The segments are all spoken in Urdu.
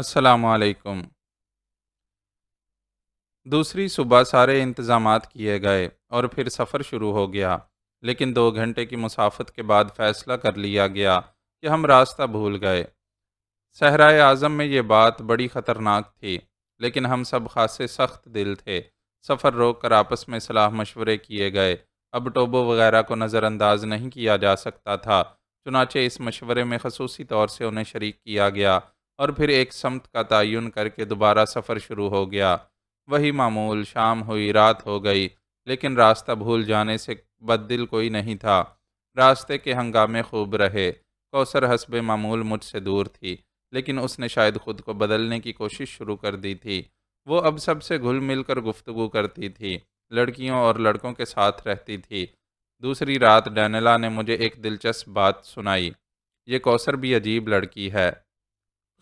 السلام علیکم۔ دوسری صبح سارے انتظامات کیے گئے اور پھر سفر شروع ہو گیا، لیکن 2 گھنٹے کی مسافت کے بعد فیصلہ کر لیا گیا کہ ہم راستہ بھول گئے۔ صحرائے اعظم میں یہ بات بڑی خطرناک تھی، لیکن ہم سب خاصے سخت دل تھے۔ سفر روک کر آپس میں صلاح مشورے کیے گئے۔ اب ٹوبو وغیرہ کو نظر انداز نہیں کیا جا سکتا تھا، چنانچہ اس مشورے میں خصوصی طور سے انہیں شریک کیا گیا اور پھر ایک سمت کا تعین کر کے دوبارہ سفر شروع ہو گیا۔ وہی معمول، شام ہوئی، رات ہو گئی، لیکن راستہ بھول جانے سے بددل کوئی نہیں تھا۔ راستے کے ہنگامے خوب رہے۔ کوثر حسب معمول مجھ سے دور تھی، لیکن اس نے شاید خود کو بدلنے کی کوشش شروع کر دی تھی۔ وہ اب سب سے گھل مل کر گفتگو کرتی تھی، لڑکیوں اور لڑکوں کے ساتھ رہتی تھی۔ دوسری رات ڈینیلا نے مجھے ایک دلچسپ بات سنائی۔ یہ کوثر بھی عجیب لڑکی ہے۔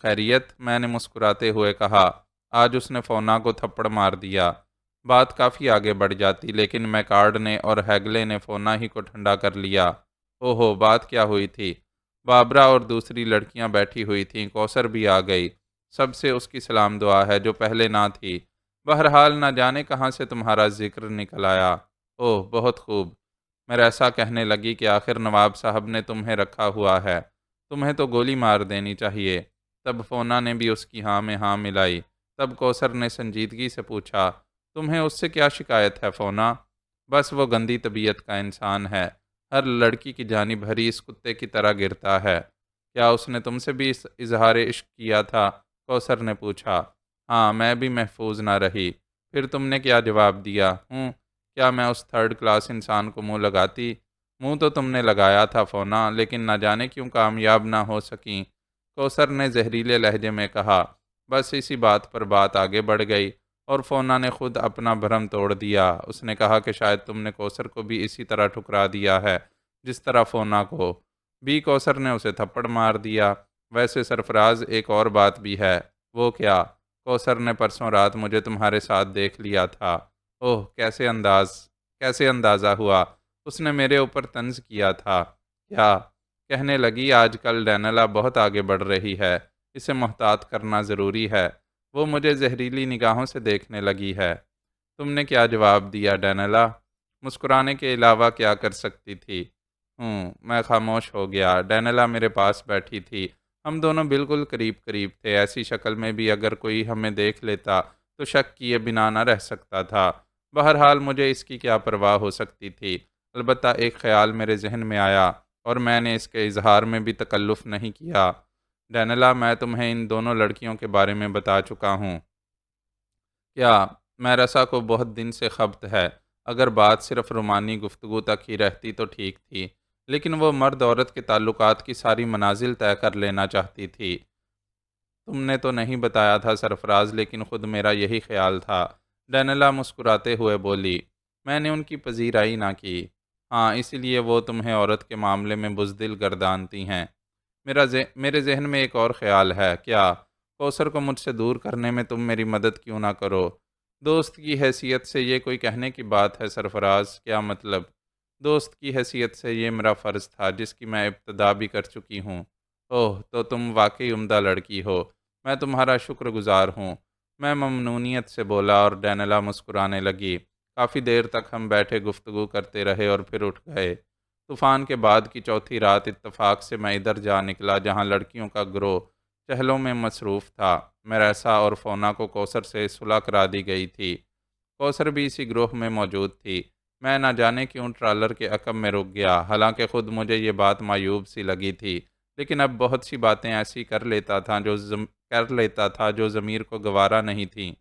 خیریت؟ میں نے مسکراتے ہوئے کہا۔ آج اس نے فونا کو تھپڑ مار دیا۔ بات کافی آگے بڑھ جاتی، لیکن میکارڈ نے اور ہیگلے نے فونا ہی کو ٹھنڈا کر لیا۔ اوہو، بات کیا ہوئی تھی؟ بابرا اور دوسری لڑکیاں بیٹھی ہوئی تھیں، کوثر بھی آ گئی۔ سب سے اس کی سلام دعا ہے جو پہلے نہ تھی۔ بہرحال نہ جانے کہاں سے تمہارا ذکر نکل آیا۔ اوہ، بہت خوب۔ میرا کہنے لگی کہ آخر نواب صاحب نے تمہیں رکھا ہوا ہے، تمہیں تو گولی مار دینی چاہیے۔ تب فونا نے بھی اس کی ہاں میں ہاں ملائی۔ تب کوثر نے سنجیدگی سے پوچھا، تمہیں اس سے کیا شکایت ہے فونا؟ بس وہ گندی طبیعت کا انسان ہے، ہر لڑکی کی جانب حریص کتے کی طرح گرتا ہے۔ کیا اس نے تم سے بھی اس اظہار عشق کیا تھا؟ کوثر نے پوچھا۔ ہاں، میں بھی محفوظ نہ رہی۔ پھر تم نے کیا جواب دیا؟ کیا میں اس تھرڈ کلاس انسان کو منہ لگاتی؟ منہ تو تم نے لگایا تھا فونا، لیکن نہ جانے کیوں کامیاب نہ ہو سکیں۔ کوثر نے زہریلے لہجے میں کہا۔ بس اسی بات پر بات آگے بڑھ گئی اور فونا نے خود اپنا بھرم توڑ دیا۔ اس نے کہا کہ شاید تم نے کوثر کو بھی اسی طرح ٹھکرا دیا ہے جس طرح فونا کو بھی کوثر نے اسے تھپڑ مار دیا۔ ویسے سرفراز، ایک اور بات بھی ہے۔ وہ کیا؟ کوثر نے پرسوں رات مجھے تمہارے ساتھ دیکھ لیا تھا۔ اوہ، کیسے اندازہ ہوا؟ اس نے میرے اوپر طنز کیا تھا۔ کیا؟ کہنے لگی، آج کل ڈینیلا بہت آگے بڑھ رہی ہے، اسے محتاط کرنا ضروری ہے۔ وہ مجھے زہریلی نگاہوں سے دیکھنے لگی ہے۔ تم نے کیا جواب دیا ڈینیلا؟ مسکرانے کے علاوہ کیا کر سکتی تھی؟ میں خاموش ہو گیا۔ ڈینیلا میرے پاس بیٹھی تھی۔ ہم دونوں بالکل قریب قریب تھے، ایسی شکل میں بھی اگر کوئی ہمیں دیکھ لیتا تو شک کیے بنا نہ رہ سکتا تھا۔ بہرحال مجھے اس کی کیا پرواہ ہو سکتی تھی؟ البتہ ایک خیال میرے ذہن میں آیا اور میں نے اس کے اظہار میں بھی تکلف نہیں کیا۔ ڈینیلا، میں تمہیں ان دونوں لڑکیوں کے بارے میں بتا چکا ہوں۔ کیا؟ میرسا کو بہت دن سے خبط ہے۔ اگر بات صرف رومانی گفتگو تک ہی رہتی تو ٹھیک تھی، لیکن وہ مرد عورت کے تعلقات کی ساری منازل طے کر لینا چاہتی تھی۔ تم نے تو نہیں بتایا تھا سرفراز، لیکن خود میرا یہی خیال تھا۔ ڈینیلا مسکراتے ہوئے بولی۔ میں نے ان کی پذیرائی نہ کی۔ ہاں، اسی لیے وہ تمہیں عورت کے معاملے میں بزدل گردانتی ہیں۔ میرے ذہن میں ایک اور خیال ہے۔ کیا؟ کوثر کو مجھ سے دور کرنے میں تم میری مدد کیوں نہ کرو؟ دوست کی حیثیت سے یہ کوئی کہنے کی بات ہے سرفراز؟ کیا مطلب؟ دوست کی حیثیت سے یہ میرا فرض تھا جس کی میں ابتدا بھی کر چکی ہوں۔ اوہ، تو تم واقعی عمدہ لڑکی ہو۔ میں تمہارا شکر گزار ہوں۔ میں ممنونیت سے بولا اور ڈینیلا مسکرانے لگی۔ کافی دیر تک ہم بیٹھے گفتگو کرتے رہے اور پھر اٹھ گئے۔ طوفان کے بعد کی چوتھی رات اتفاق سے میں ادھر جا نکلا جہاں لڑکیوں کا گروہ چہلوں میں مصروف تھا۔ میرسا اور فونا کو کوثر سے صلح کرا دی گئی تھی۔ کوثر بھی اسی گروہ میں موجود تھی۔ میں نہ جانے کیوں ٹرالر کے عقب میں رک گیا، حالانکہ خود مجھے یہ بات معیوب سی لگی تھی، لیکن اب بہت سی باتیں ایسی کر لیتا تھا جو ضمیر کو گوارا نہیں تھیں۔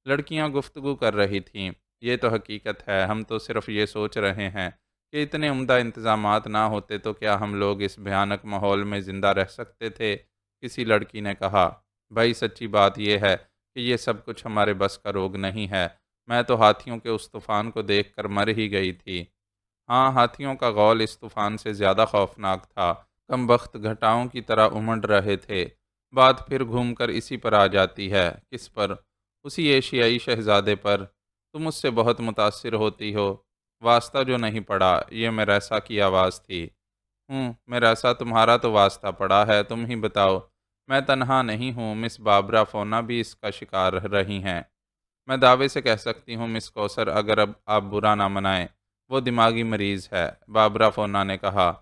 لڑکیاں گفتگو کر رہی تھیں۔ یہ تو حقیقت ہے، ہم تو صرف یہ سوچ رہے ہیں کہ اتنے عمدہ انتظامات نہ ہوتے تو کیا ہم لوگ اس بھیانک ماحول میں زندہ رہ سکتے تھے؟ کسی لڑکی نے کہا۔ بھائی، سچی بات یہ ہے کہ یہ سب کچھ ہمارے بس کا روگ نہیں ہے۔ میں تو ہاتھیوں کے اس طوفان کو دیکھ کر مر ہی گئی تھی۔ ہاں، ہاتھیوں کا غول اس طوفان سے زیادہ خوفناک تھا۔ کم بخت گھٹاؤں کی طرح امنڈ رہے تھے۔ بات پھر گھوم کر اسی پر آ جاتی ہے۔ کس پر؟ اسی ایشیائی شہزادے پر۔ تم اس سے بہت متاثر ہوتی ہو۔ واسطہ جو نہیں پڑا، یہ میرسا کی آواز تھی۔ میرسا، تمہارا تو واسطہ پڑا ہے، تم ہی بتاؤ۔ میں تنہا نہیں ہوں، مس بابرا فونا بھی اس کا شکار رہی ہیں۔ میں دعوے سے کہہ سکتی ہوں مس کوثر، اگر اب آپ برا نہ منائیں، وہ دماغی مریض ہے، بابرا فونا نے کہا۔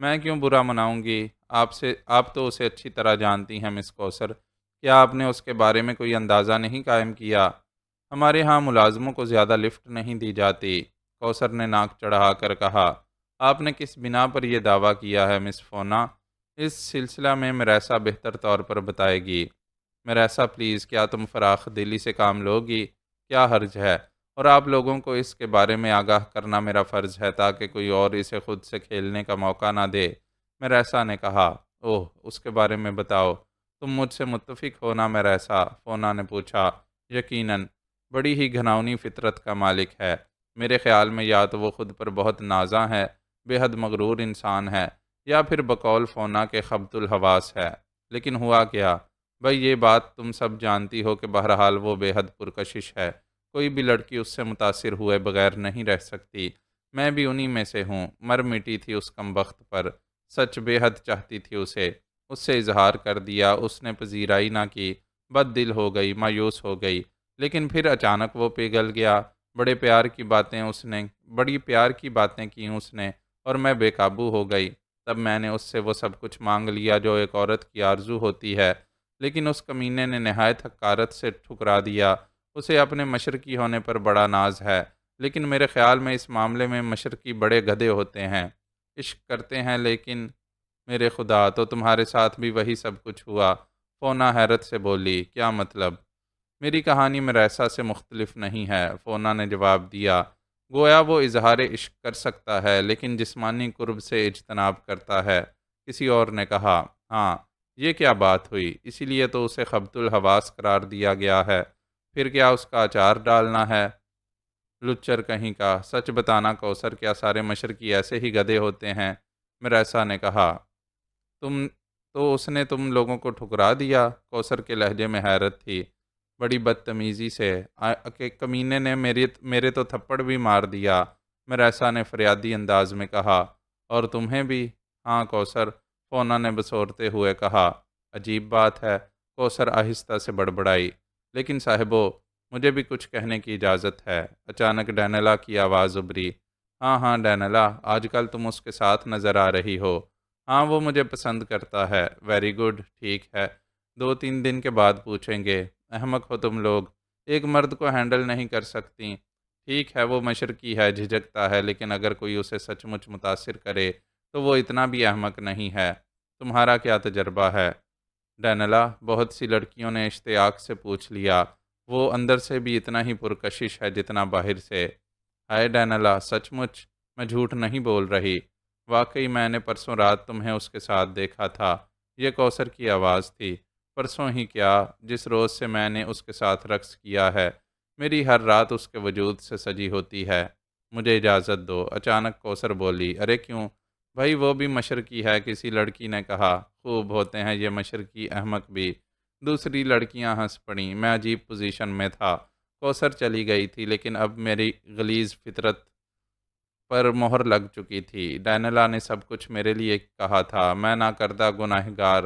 میں کیوں برا مناؤں گی؟ آپ تو اسے اچھی طرح جانتی ہیں مس کوثر، کیا آپ نے اس کے بارے میں کوئی اندازہ نہیں قائم کیا؟ ہمارے ہاں ملازموں کو زیادہ لفٹ نہیں دی جاتی، کوثر نے ناک چڑھا کر کہا۔ آپ نے کس بنا پر یہ دعویٰ کیا ہے مس فونا؟ اس سلسلہ میں مریسا بہتر طور پر بتائے گی۔ مریسا پلیز، کیا تم فراخ دلی سے کام لوگی؟ کیا حرج ہے؟ اور آپ لوگوں کو اس کے بارے میں آگاہ کرنا میرا فرض ہے تاکہ کوئی اور اسے خود سے کھیلنے کا موقع نہ دے، مریسا نے کہا۔ اوہ، اس کے بارے میں بتاؤ، تم مجھ سے متفق ہو نا مریسا؟ فونا نے پوچھا۔ یقیناً، بڑی ہی گھناؤنی فطرت کا مالک ہے، میرے خیال میں یا تو وہ خود پر بہت نازاں ہے، بے حد مغرور انسان ہے، یا پھر بقول فونا کے خبط الحواس ہے۔ لیکن ہوا کیا؟ بھئی یہ بات تم سب جانتی ہو کہ بہرحال وہ بے حد پرکشش ہے، کوئی بھی لڑکی اس سے متاثر ہوئے بغیر نہیں رہ سکتی۔ میں بھی انہی میں سے ہوں، مر مٹی تھی اس کمبخت پر، سچ بے حد چاہتی تھی اسے، اس سے اظہار کر دیا، اس نے پذیرائی نہ کی، بد دل ہو گئی، مایوس ہو گئی، لیکن پھر اچانک وہ پگھل گیا، بڑی پیار کی باتیں کی اس نے، اور میں بے قابو ہو گئی۔ تب میں نے اس سے وہ سب کچھ مانگ لیا جو ایک عورت کی آرزو ہوتی ہے، لیکن اس کمینے نے نہایت حقارت سے ٹھکرا دیا۔ اسے اپنے مشرقی ہونے پر بڑا ناز ہے، لیکن میرے خیال میں اس معاملے میں مشرقی بڑے گدھے ہوتے ہیں، عشق کرتے ہیں لیکن میرے خدا، تو تمہارے ساتھ بھی وہی سب کچھ ہوا؟ فونا حیرت سے بولی۔ کیا مطلب؟ میری کہانی مریسا سے مختلف نہیں ہے، فونا نے جواب دیا۔ گویا وہ اظہار عشق کر سکتا ہے لیکن جسمانی قرب سے اجتناب کرتا ہے، کسی اور نے کہا۔ ہاں، یہ کیا بات ہوئی؟ اسی لیے تو اسے خبط الحواس قرار دیا گیا ہے۔ پھر کیا اس کا اچار ڈالنا ہے؟ لچر کہیں کا! سچ بتانا کوثر، کیا سارے مشرقی ایسے ہی گدھے ہوتے ہیں؟ مریسا نے کہا۔ تم تو اس نے تم لوگوں کو ٹھکرا دیا؟ کوثر کے لہجے میں حیرت تھی۔ بڑی بدتمیزی سے، کہ کمینے نے میرے تو تھپڑ بھی مار دیا، مریسا نے فریادی انداز میں کہا۔ اور تمہیں بھی؟ ہاں کوثر، فونا نے بسورتے ہوئے کہا۔ عجیب بات ہے، کوثر آہستہ سے بڑبڑائی۔ لیکن صاحبو، مجھے بھی کچھ کہنے کی اجازت ہے، اچانک ڈینلا کی آواز ابھری۔ ہاں ہاں ڈینلا، آج کل تم اس کے ساتھ نظر آ رہی ہو۔ ہاں، وہ مجھے پسند کرتا ہے۔ ویری گڈ، ٹھیک ہے، 2-3 دن کے بعد پوچھیں گے۔ احمق ہو تم لوگ، ایک مرد کو ہینڈل نہیں کر سکتی۔ ٹھیک ہے، وہ مشرقی ہے، جھجکتا ہے، لیکن اگر کوئی اسے سچ مچ متاثر کرے تو وہ اتنا بھی احمق نہیں ہے۔ تمہارا کیا تجربہ ہے ڈینلا؟ بہت سی لڑکیوں نے اشتیاق سے پوچھ لیا۔ وہ اندر سے بھی اتنا ہی پرکشش ہے جتنا باہر سے۔ ہائے ڈینلا، سچ مچ؟ میں جھوٹ نہیں بول رہی، واقعی میں نے پرسوں رات تمہیں اس کے ساتھ دیکھا تھا۔ یہ کوثر کی آواز تھی۔ پرسوں ہی کیا، جس روز سے میں نے اس کے ساتھ رقص کیا ہے، میری ہر رات اس کے وجود سے سجی ہوتی ہے۔ مجھے اجازت دو، اچانک کوثر بولی۔ ارے کیوں بھائی، وہ بھی مشرقی ہے، کسی لڑکی نے کہا۔ خوب ہوتے ہیں یہ مشرقی احمق بھی، دوسری لڑکیاں ہنس پڑیں۔ میں عجیب پوزیشن میں تھا، کوثر چلی گئی تھی، لیکن اب میری غلیظ فطرت پر مہر لگ چکی تھی۔ ڈینلا نے سب کچھ میرے لیے کہا تھا، میں ناکردہ گنہگار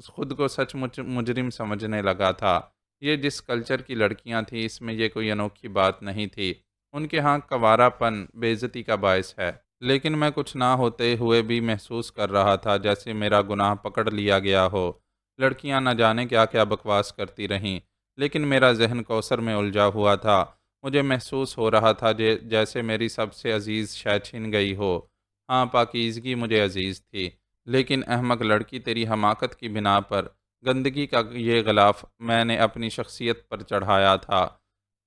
خود کو سچ مچ مجرم سمجھنے لگا تھا۔ یہ جس کلچر کی لڑکیاں تھیں، اس میں یہ کوئی انوکھی بات نہیں تھی۔ ان کے ہاں کنوارا پن بے عزتی کا باعث ہے، لیکن میں کچھ نہ ہوتے ہوئے بھی محسوس کر رہا تھا جیسے میرا گناہ پکڑ لیا گیا ہو۔ لڑکیاں نہ جانے کیا کیا بکواس کرتی رہیں، لیکن میرا ذہن کوثر میں الجھا ہوا تھا۔ مجھے محسوس ہو رہا تھا جیسے میری سب سے عزیز شے چھن گئی ہو۔ ہاں، پاکیزگی مجھے عزیز تھی، لیکن احمق لڑکی، تیری حماقت کی بنا پر گندگی کا یہ غلاف میں نے اپنی شخصیت پر چڑھایا تھا۔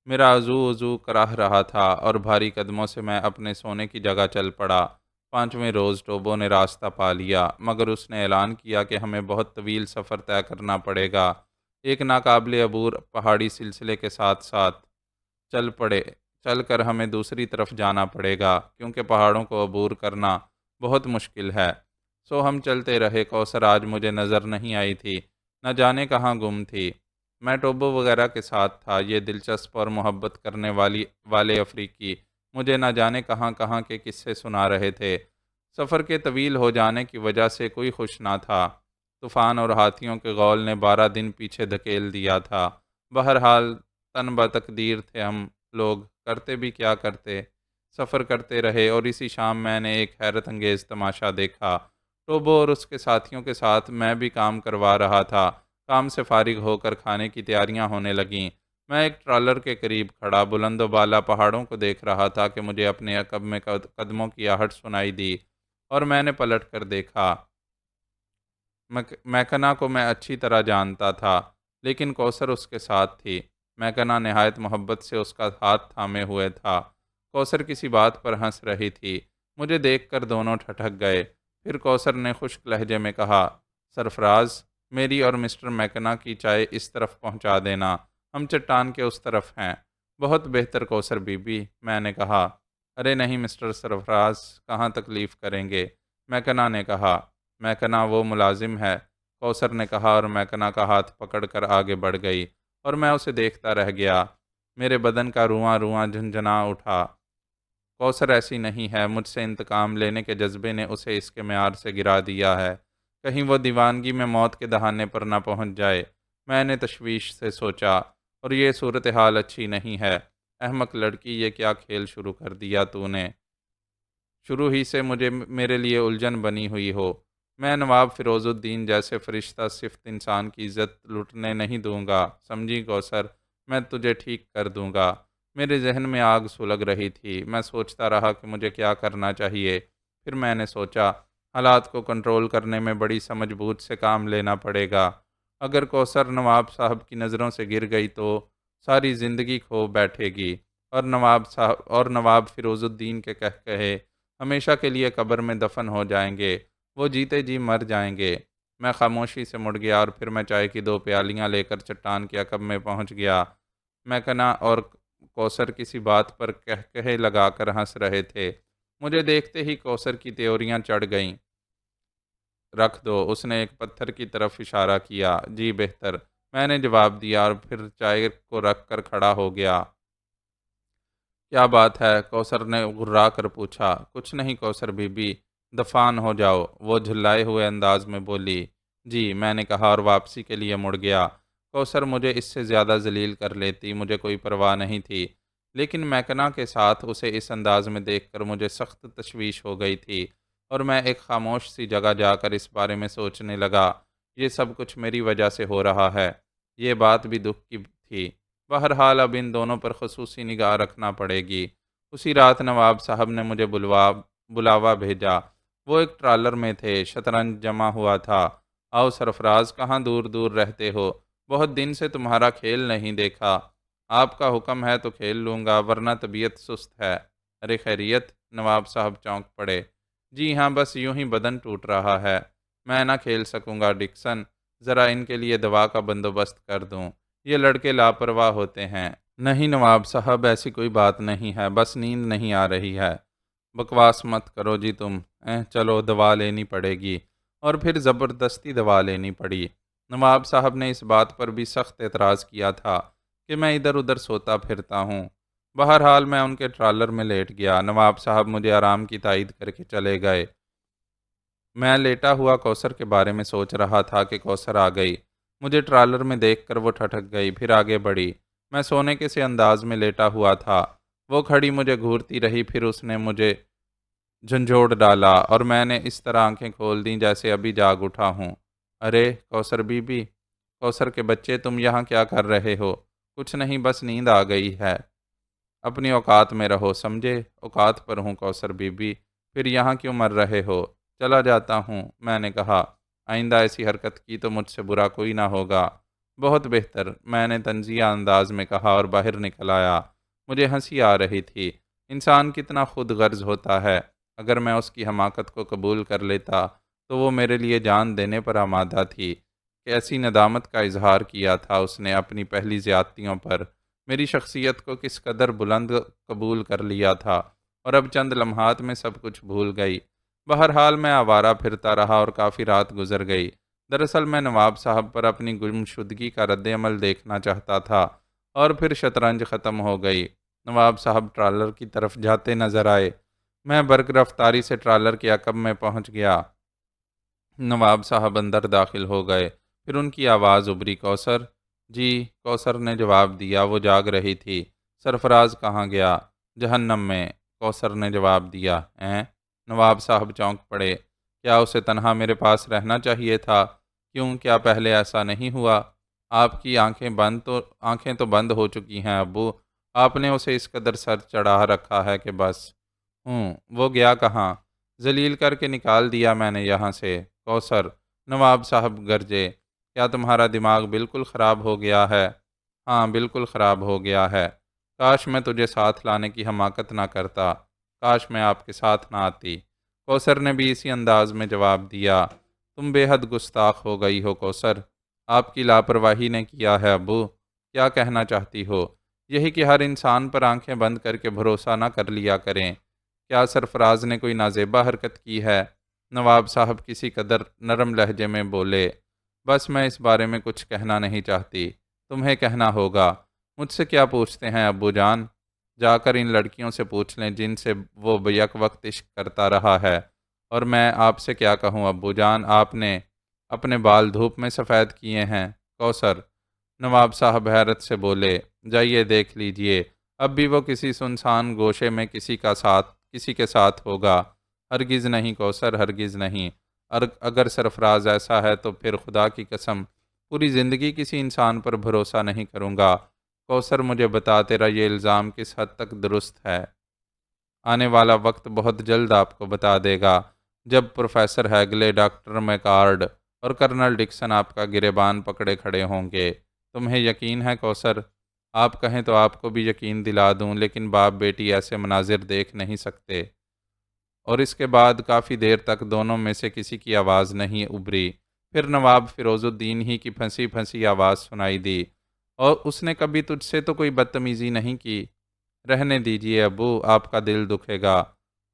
میرا عضو کراہ رہا تھا اور بھاری قدموں سے میں اپنے سونے کی جگہ چل پڑا۔ 5ویں روز ٹوبو نے راستہ پا لیا، مگر اس نے اعلان کیا کہ ہمیں بہت طویل سفر طے کرنا پڑے گا۔ ایک ناقابل عبور پہاڑی سلسلے کے ساتھ ساتھ چل کر ہمیں دوسری طرف جانا پڑے گا، کیونکہ پہاڑوں کو عبور کرنا بہت مشکل ہے۔ سو ہم چلتے رہے۔ کوثر آج مجھے نظر نہیں آئی تھی، نہ جانے کہاں گم تھی۔ میں ٹوبو وغیرہ کے ساتھ تھا۔ یہ دلچسپ اور محبت کرنے والے افریقی مجھے نہ جانے کہاں کہاں کے قصے سنا رہے تھے۔ سفر کے طویل ہو جانے کی وجہ سے کوئی خوش نہ تھا۔ طوفان اور ہاتھیوں کے غول نے 12 دن پیچھے دھکیل دیا تھا۔ بہرحال تن بتقدیر تھے ہم لوگ، کرتے بھی کیا کرتے۔ سفر کرتے رہے اور اسی شام میں نے ایک حیرت انگیز تماشا دیکھا۔ ٹوبو اور اس کے ساتھیوں کے ساتھ میں بھی کام کروا رہا تھا۔ کام سے فارغ ہو کر کھانے کی تیاریاں ہونے لگیں۔ میں ایک ٹرالر کے قریب کھڑا بلند و بالا پہاڑوں کو دیکھ رہا تھا کہ مجھے اپنے عقب میں قدموں کی آہٹ سنائی دی اور میں نے پلٹ کر دیکھا۔ میکنا کو میں اچھی طرح جانتا تھا، لیکن کوثر اس کے ساتھ تھی۔ میکنا نہایت محبت سے اس کا ہاتھ تھامے ہوئے تھا۔ کوثر کسی بات پر ہنس رہی تھی۔ مجھے دیکھ کر دونوں ٹھٹک گئے۔ پھر کوثر نے خشک لہجے میں کہا، سرفراز، میری اور مسٹر میکنا کی چائے اس طرف پہنچا دینا، ہم چٹان کے اس طرف ہیں۔ بہت بہتر کوثر بی بی، میں نے کہا۔ ارے نہیں مسٹر سرفراز، کہاں تکلیف کریں گے، میکنا نے کہا۔ میکنا وہ ملازم ہے، کوثر نے کہا اور میکنا کا ہاتھ پکڑ کر آگے بڑھ گئی اور میں اسے دیکھتا رہ گیا۔ میرے بدن کا رواں رواں جھنجھنا اٹھا۔ کوثر ایسی نہیں ہے، مجھ سے انتقام لینے کے جذبے نے اسے اس کے معیار سے گرا دیا ہے۔ کہیں وہ دیوانگی میں موت کے دہانے پر نہ پہنچ جائے، میں نے تشویش سے سوچا، اور یہ صورتحال اچھی نہیں ہے۔ احمق لڑکی، یہ کیا کھیل شروع کر دیا تو نے؟ شروع ہی سے میرے لیے الجھن بنی ہوئی ہو۔ میں نواب فیروز الدین جیسے فرشتہ صفت انسان کی عزت لٹنے نہیں دوں گا، سمجھی کوثر؟ میں تجھے ٹھیک کر دوں گا۔ میرے ذہن میں آگ سلگ رہی تھی۔ میں سوچتا رہا کہ مجھے کیا کرنا چاہیے۔ پھر میں نے سوچا، حالات کو کنٹرول کرنے میں بڑی سمجھ بوجھ سے کام لینا پڑے گا۔ اگر کوثر نواب صاحب کی نظروں سے گر گئی تو ساری زندگی کھو بیٹھے گی، اور نواب فیروز الدین کے کہے ہمیشہ کے لیے قبر میں دفن ہو جائیں گے، وہ جیتے جی مر جائیں گے۔ میں خاموشی سے مڑ گیا اور پھر میں چائے کی 2 پیالیاں لے کر چٹان کے عقب میں پہنچ گیا۔ میکنا اور کوثر کسی بات پر کہے لگا کر ہنس رہے تھے۔ مجھے دیکھتے ہی کوثر کی تیوریاں چڑھ گئیں۔ رکھ دو، اس نے ایک پتھر کی طرف اشارہ کیا۔ جی بہتر، میں نے جواب دیا اور پھر چائے کو رکھ کر کھڑا ہو گیا۔ کیا بات ہے؟ کوثر نے غرا کر پوچھا۔ کچھ نہیں کوثر بی بی، دفان ہو جاؤ، وہ جھلائے ہوئے انداز میں بولی۔ جی، میں نے کہا اور واپسی کے لیے مڑ گیا۔ کوثر مجھے اس سے زیادہ ذلیل کر لیتی، مجھے کوئی پرواہ نہیں تھی، لیکن میکنا کے ساتھ اسے اس انداز میں دیکھ کر مجھے سخت تشویش ہو گئی تھی، اور میں ایک خاموش سی جگہ جا کر اس بارے میں سوچنے لگا، یہ سب کچھ میری وجہ سے ہو رہا ہے۔ یہ بات بھی دکھ کی تھی۔ بہرحال اب ان دونوں پر خصوصی نگاہ رکھنا پڑے گی۔ اسی رات نواب صاحب نے مجھے بلاوا بھیجا۔ وہ ایک ٹرالر میں تھے، شطرنج جمع ہوا تھا۔ آؤ سرفراز، کہاں دور دور رہتے ہو؟ بہت دن سے تمہارا کھیل نہیں دیکھا۔ آپ کا حکم ہے تو کھیل لوں گا، ورنہ طبیعت سست ہے۔ ارے خیریت؟ نواب صاحب چونک پڑے۔ جی ہاں، بس یوں ہی بدن ٹوٹ رہا ہے۔ میں نہ کھیل سکوں گا ڈکسن، ذرا ان کے لیے دوا کا بندوبست کر دوں، یہ لڑکے لاپرواہ ہوتے ہیں۔ نہیں نواب صاحب، ایسی کوئی بات نہیں ہے، بس نیند نہیں آ رہی ہے۔ بکواس مت کرو جی تم، چلو دوا لینی پڑے گی۔ اور پھر زبردستی دوا لینی پڑی۔ نواب صاحب نے اس بات پر بھی سخت اعتراض کیا تھا کہ میں ادھر ادھر سوتا پھرتا ہوں۔ بہرحال میں ان کے ٹرالر میں لیٹ گیا۔ نواب صاحب مجھے آرام کی تائید کر کے چلے گئے۔ میں لیٹا ہوا کوثر کے بارے میں سوچ رہا تھا کہ کوثر آ گئی۔ مجھے ٹرالر میں دیکھ کر وہ ٹھٹک گئی، پھر آگے بڑھی۔ میں سونے کے سے انداز میں لیٹا ہوا تھا۔ وہ کھڑی مجھے گھورتی رہی، پھر اس نے مجھے جھنجھوڑ ڈالا اور میں نے اس طرح آنکھیں کھول دیں جیسے ابھی جاگ اٹھا ہوں۔ ارے کوثر بی بی، کوثر کے بچے، تم یہاں کیا کر رہے ہو؟ کچھ نہیں، بس نیند آ گئی ہے۔ اپنی اوقات میں رہو، سمجھے؟ اوقات پر ہوں کوثر بی بی، پھر یہاں کیوں مر رہے ہو؟ چلا جاتا ہوں، میں نے کہا۔ آئندہ ایسی حرکت کی تو مجھ سے برا کوئی نہ ہوگا۔ بہت بہتر، میں نے طنزیہ انداز میں کہا اور باہر نکل آیا۔ مجھے ہنسی آ رہی تھی۔ انسان کتنا خود غرض ہوتا ہے۔ اگر میں اس کی حماقت کو قبول کر لیتا تو وہ میرے لیے جان دینے پر آمادہ تھی۔ کیسی ندامت کا اظہار کیا تھا اس نے اپنی پہلی زیادتیوں پر۔ میری شخصیت کو کس قدر بلند قبول کر لیا تھا، اور اب چند لمحات میں سب کچھ بھول گئی۔ بہرحال میں آوارہ پھرتا رہا اور کافی رات گزر گئی۔ دراصل میں نواب صاحب پر اپنی گمشدگی کا رد عمل دیکھنا چاہتا تھا، اور پھر شطرنج ختم ہو گئی۔ نواب صاحب ٹرالر کی طرف جاتے نظر آئے۔ میں برق رفتاری سے ٹرالر کے عقب میں پہنچ گیا۔ نواب صاحب اندر داخل ہو گئے۔ پھر ان کی آواز ابھری، کوثر جی۔ کوثر نے جواب دیا، وہ جاگ رہی تھی۔ سرفراز کہاں گیا؟ جہنم میں، کوثر نے جواب دیا۔ نواب صاحب چونک پڑے۔ کیا اسے تنہا میرے پاس رہنا چاہیے تھا؟ کیوں، کیا پہلے ایسا نہیں ہوا؟ آپ کی آنکھیں تو بند ہو چکی ہیں ابو۔ آپ نے اسے اس قدر سر چڑھا رکھا ہے کہ بس۔ وہ گیا کہاں؟ ذلیل کر کے نکال دیا میں نے یہاں سے۔ کوثر، نواب صاحب گرجے، کیا تمہارا دماغ بالکل خراب ہو گیا ہے؟ ہاں، بالکل خراب ہو گیا ہے۔ کاش میں تجھے ساتھ لانے کی حماقت نہ کرتا، کاش میں آپ کے ساتھ نہ آتی۔ کوثر نے بھی اسی انداز میں جواب دیا۔ تم بے حد گستاخ ہو گئی ہو کوثر، آپ کی لاپرواہی نے کیا ہے ابو۔ کیا کہنا چاہتی ہو؟ یہی کہ ہر انسان پر آنکھیں بند کر کے بھروسہ نہ کر لیا کریں۔ کیا سرفراز نے کوئی نازیبہ حرکت کی ہے؟ نواب صاحب کسی قدر نرم لہجے میں بولے۔ بس میں اس بارے میں کچھ کہنا نہیں چاہتی، تمہیں کہنا ہوگا۔ مجھ سے کیا پوچھتے ہیں ابو جان؟ جا کر ان لڑکیوں سے پوچھ لیں جن سے وہ بیک وقت عشق کرتا رہا ہے۔ اور میں آپ سے کیا کہوں ابو جان، آپ نے اپنے بال دھوپ میں سفید کیے ہیں۔ کوثر، نواب صاحب حیرت سے بولے، جائیے دیکھ لیجئے، اب بھی وہ کسی سنسان گوشے میں کسی کے ساتھ ہوگا۔ ہرگز نہیں کوثر، ہرگز نہیں۔ اگر سرفراز ایسا ہے تو پھر خدا کی قسم پوری زندگی کسی انسان پر بھروسہ نہیں کروں گا۔ کوثر مجھے بتا، تیرا یہ الزام کس حد تک درست ہے؟ آنے والا وقت بہت جلد آپ کو بتا دے گا، جب پروفیسر ہیگلے، ڈاکٹر میکارڈ اور کرنل ڈکسن آپ کا گریبان پکڑے کھڑے ہوں گے۔ تمہیں یقین ہے کوثر؟ آپ کہیں تو آپ کو بھی یقین دلا دوں، لیکن باپ بیٹی ایسے مناظر دیکھ نہیں سکتے۔ اور اس کے بعد کافی دیر تک دونوں میں سے کسی کی آواز نہیں ابھری۔ پھر نواب فیروز الدین ہی کی پھنسی پھنسی آواز سنائی دی، اور اس نے کبھی تجھ سے تو کوئی بدتمیزی نہیں کی؟ رہنے دیجئے ابو، آپ کا دل دکھے گا۔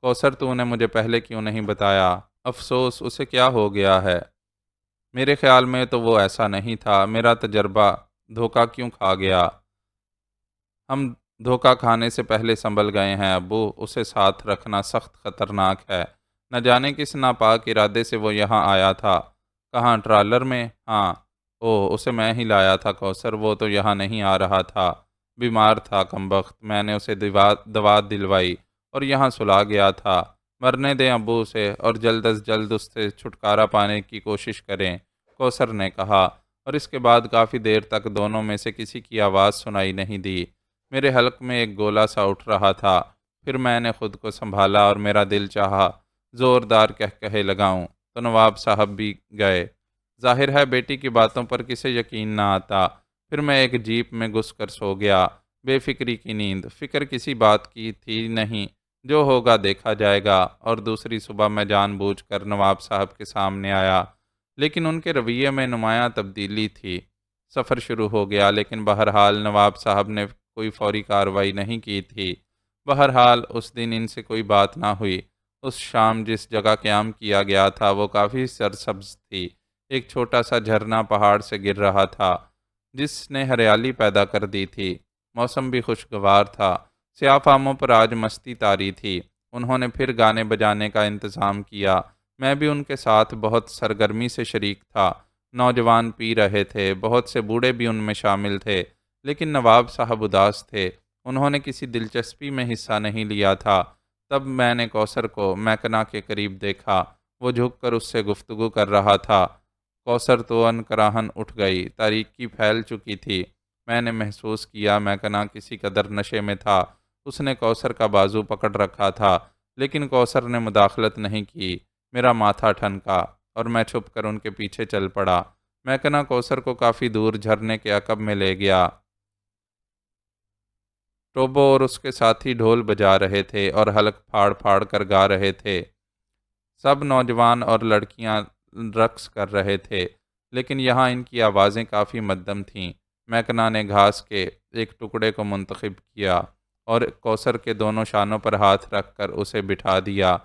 کوثر، تو نے مجھے پہلے کیوں نہیں بتایا؟ افسوس، اسے کیا ہو گیا ہے؟ میرے خیال میں تو وہ ایسا نہیں تھا، میرا تجربہ دھوکہ کیوں کھا گیا؟ ہم دھوکہ کھانے سے پہلے سنبھل گئے ہیں ابو، اسے ساتھ رکھنا سخت خطرناک ہے۔ نہ جانے کس ناپاک ارادے سے وہ یہاں آیا تھا۔ کہاں، ٹرالر میں؟ ہاں۔ اسے میں ہی لایا تھا کوثر، وہ تو یہاں نہیں آ رہا تھا، بیمار تھا کمبخت، میں نے اسے دوا دلوائی اور یہاں سلا گیا تھا۔ مرنے دیں ابو اسے، اور جلد از جلد اس سے چھٹکارا پانے کی کوشش کریں، کوثر نے کہا۔ اور اس کے بعد کافی دیر تک دونوں میں سے کسی کی آواز سنائی نہیں دی۔ میرے حلق میں ایک گولا سا اٹھ رہا تھا، پھر میں نے خود کو سنبھالا اور میرا دل چاہا زوردار کہے لگاؤں، تو نواب صاحب بھی گئے۔ ظاہر ہے بیٹی کی باتوں پر کسے یقین نہ آتا۔ پھر میں ایک جیپ میں گھس کر سو گیا، بے فکری کی نیند، فکر کسی بات کی تھی نہیں، جو ہوگا دیکھا جائے گا۔ اور دوسری صبح میں جان بوجھ کر نواب صاحب کے سامنے آیا، لیکن ان کے رویے میں نمایاں تبدیلی تھی۔ سفر شروع ہو گیا، لیکن بہرحال نواب صاحب نے کوئی فوری کارروائی نہیں کی تھی۔ بہرحال اس دن ان سے کوئی بات نہ ہوئی۔ اس شام جس جگہ قیام کیا گیا تھا وہ کافی سرسبز تھی۔ ایک چھوٹا سا جھرنا پہاڑ سے گر رہا تھا، جس نے ہریالی پیدا کر دی تھی۔ موسم بھی خوشگوار تھا، سیاہ فاموں پر آج مستی طاری تھی۔ انہوں نے پھر گانے بجانے کا انتظام کیا، میں بھی ان کے ساتھ بہت سرگرمی سے شریک تھا۔ نوجوان پی رہے تھے، بہت سے بوڑھے بھی ان میں شامل تھے، لیکن نواب صاحب اداس تھے، انہوں نے کسی دلچسپی میں حصہ نہیں لیا تھا۔ تب میں نے کوثر کو میکنا کے قریب دیکھا، وہ جھک کر اس سے گفتگو کر رہا تھا۔ کوثر تو عنقراہن اٹھ گئی، تاریکی پھیل چکی تھی۔ میں نے محسوس کیا میکنا کسی قدر نشے میں تھا۔ اس نے کوثر کا بازو پکڑ رکھا تھا، لیکن کوثر نے مداخلت نہیں کی۔ میرا ماتھا ٹھنکا اور میں چھپ کر ان کے پیچھے چل پڑا۔ میکنا کوثر کو کافی دور جھرنے کے عقب میں لے گیا۔ ٹوبو اور اس کے ساتھی ڈھول بجا رہے تھے اور حلق پھاڑ پھاڑ کر گا رہے تھے۔ سب نوجوان اور لڑکیاں رقص کر رہے تھے، لیکن یہاں ان کی آوازیں کافی مدھم تھیں۔ میکنا نے گھاس کے ایک ٹکڑے کو منتخب کیا اور کوثر کے دونوں شانوں پر ہاتھ رکھ کر اسے بٹھا دیا۔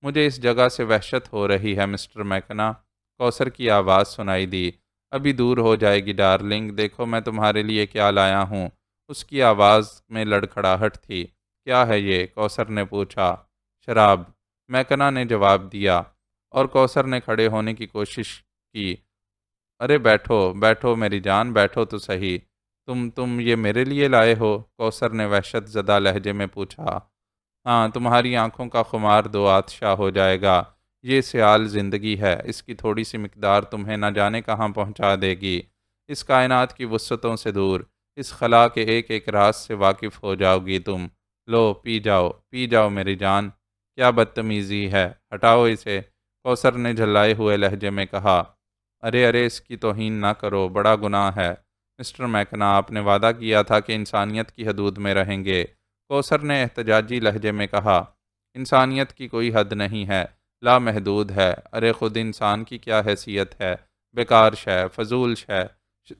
مجھے اس جگہ سے وحشت ہو رہی ہے مسٹر میکنا، کوثر کی آواز سنائی دی۔ ابھی دور ہو جائے گی ڈارلنگ، دیکھو میں تمہارے لیے کیا لایا ہوں۔ اس کی آواز میں لڑکھڑاہٹ تھی۔ کیا ہے یہ؟ کوثر نے پوچھا۔ شراب، میکنا نے جواب دیا۔ اور کوثر نے کھڑے ہونے کی کوشش کی۔ ارے بیٹھو بیٹھو میری جان، بیٹھو تو صحیح۔ تم یہ میرے لیے لائے ہو؟ کوثر نے وحشت زدہ لہجے میں پوچھا۔ ہاں، تمہاری آنکھوں کا خمار دو آتشا ہو جائے گا۔ یہ سیال زندگی ہے، اس کی تھوڑی سی مقدار تمہیں نہ جانے کہاں پہنچا دے گی۔ اس کائنات کی وسعتوں سے دور، اس خلا کے ایک ایک راز سے واقف ہو جاؤ گی تم۔ لو پی جاؤ، پی جاؤ میری جان۔ کیا بدتمیزی ہے، ہٹاؤ اسے، کوثر نے جھلائے ہوئے لہجے میں کہا۔ ارے ارے، اس کی توہین نہ کرو، بڑا گناہ ہے۔ مسٹر میکنا، آپ نے وعدہ کیا تھا کہ انسانیت کی حدود میں رہیں گے، کوثر نے احتجاجی لہجے میں کہا۔ انسانیت کی کوئی حد نہیں ہے، لامحدود ہے۔ ارے خود انسان کی کیا حیثیت ہے؟ بیکار شے، فضول شے۔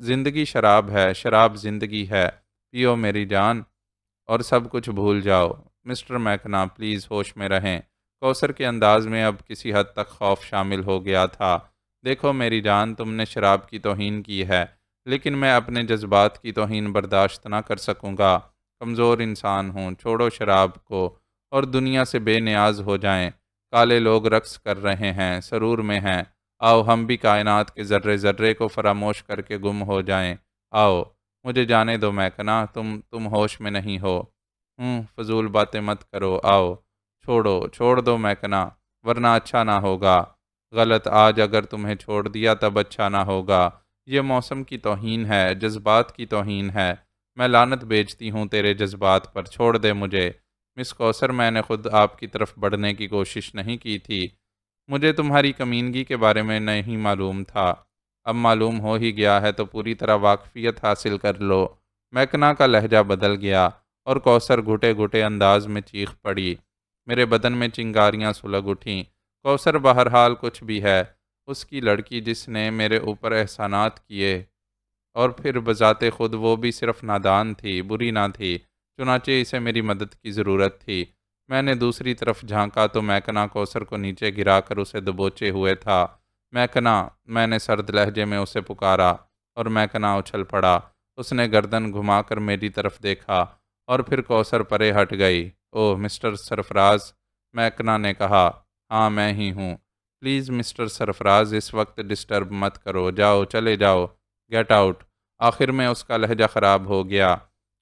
زندگی شراب ہے، شراب زندگی ہے۔ پیو میری جان اور سب کچھ بھول جاؤ۔ مسٹر میکنا پلیز ہوش میں رہیں۔ کوثر کے انداز میں اب کسی حد تک خوف شامل ہو گیا تھا۔ دیکھو میری جان، تم نے شراب کی توہین کی ہے، لیکن میں اپنے جذبات کی توہین برداشت نہ کر سکوں گا۔ کمزور انسان ہوں، چھوڑو شراب کو اور دنیا سے بے نیاز ہو جائیں۔ کالے لوگ رقص کر رہے ہیں، سرور میں ہیں۔ آؤ ہم بھی کائنات کے ذرے ذرے کو فراموش کر کے گم ہو جائیں۔ آؤ، مجھے جانے دو میکنا، تم ہوش میں نہیں ہو۔ فضول باتیں مت کرو، آؤ چھوڑ دو میکنا، ورنہ اچھا نہ ہوگا۔ غلط، آج اگر تمہیں چھوڑ دیا تب اچھا نہ ہوگا۔ یہ موسم کی توہین ہے، جذبات کی توہین ہے۔ میں لعنت بیچتی ہوں تیرے جذبات پر، چھوڑ دے مجھے۔ مس کوثر، میں نے خود آپ کی طرف بڑھنے کی کوشش نہیں کی تھی۔ مجھے تمہاری کمینگی کے بارے میں نہیں معلوم تھا، اب معلوم ہو ہی گیا ہے تو پوری طرح واقفیت حاصل کر لو۔ میکنا کا لہجہ بدل گیا اور کوثر گھٹے گھٹے انداز میں چیخ پڑی۔ میرے بدن میں چنگاریاں سلگ اٹھیں۔ کوثر بہرحال کچھ بھی ہے، اس کی لڑکی جس نے میرے اوپر احسانات کیے، اور پھر بذات خود وہ بھی صرف نادان تھی، بری نہ تھی، چنانچہ اسے میری مدد کی ضرورت تھی۔ میں نے دوسری طرف جھانکا تو میکنا کوثر کو نیچے گرا کر اسے دبوچے ہوئے تھا۔ میکنا، میں نے سرد لہجے میں اسے پکارا اور میکنا اچھل پڑا۔ اس نے گردن گھما کر میری طرف دیکھا اور پھر کوثر پرے ہٹ گئی۔ اوہ مسٹر سرفراز، میکنا نے کہا۔ ہاں میں ہی ہوں۔ پلیز مسٹر سرفراز، اس وقت ڈسٹرب مت کرو، جاؤ چلے جاؤ، گیٹ آؤٹ۔ آخر میں اس کا لہجہ خراب ہو گیا۔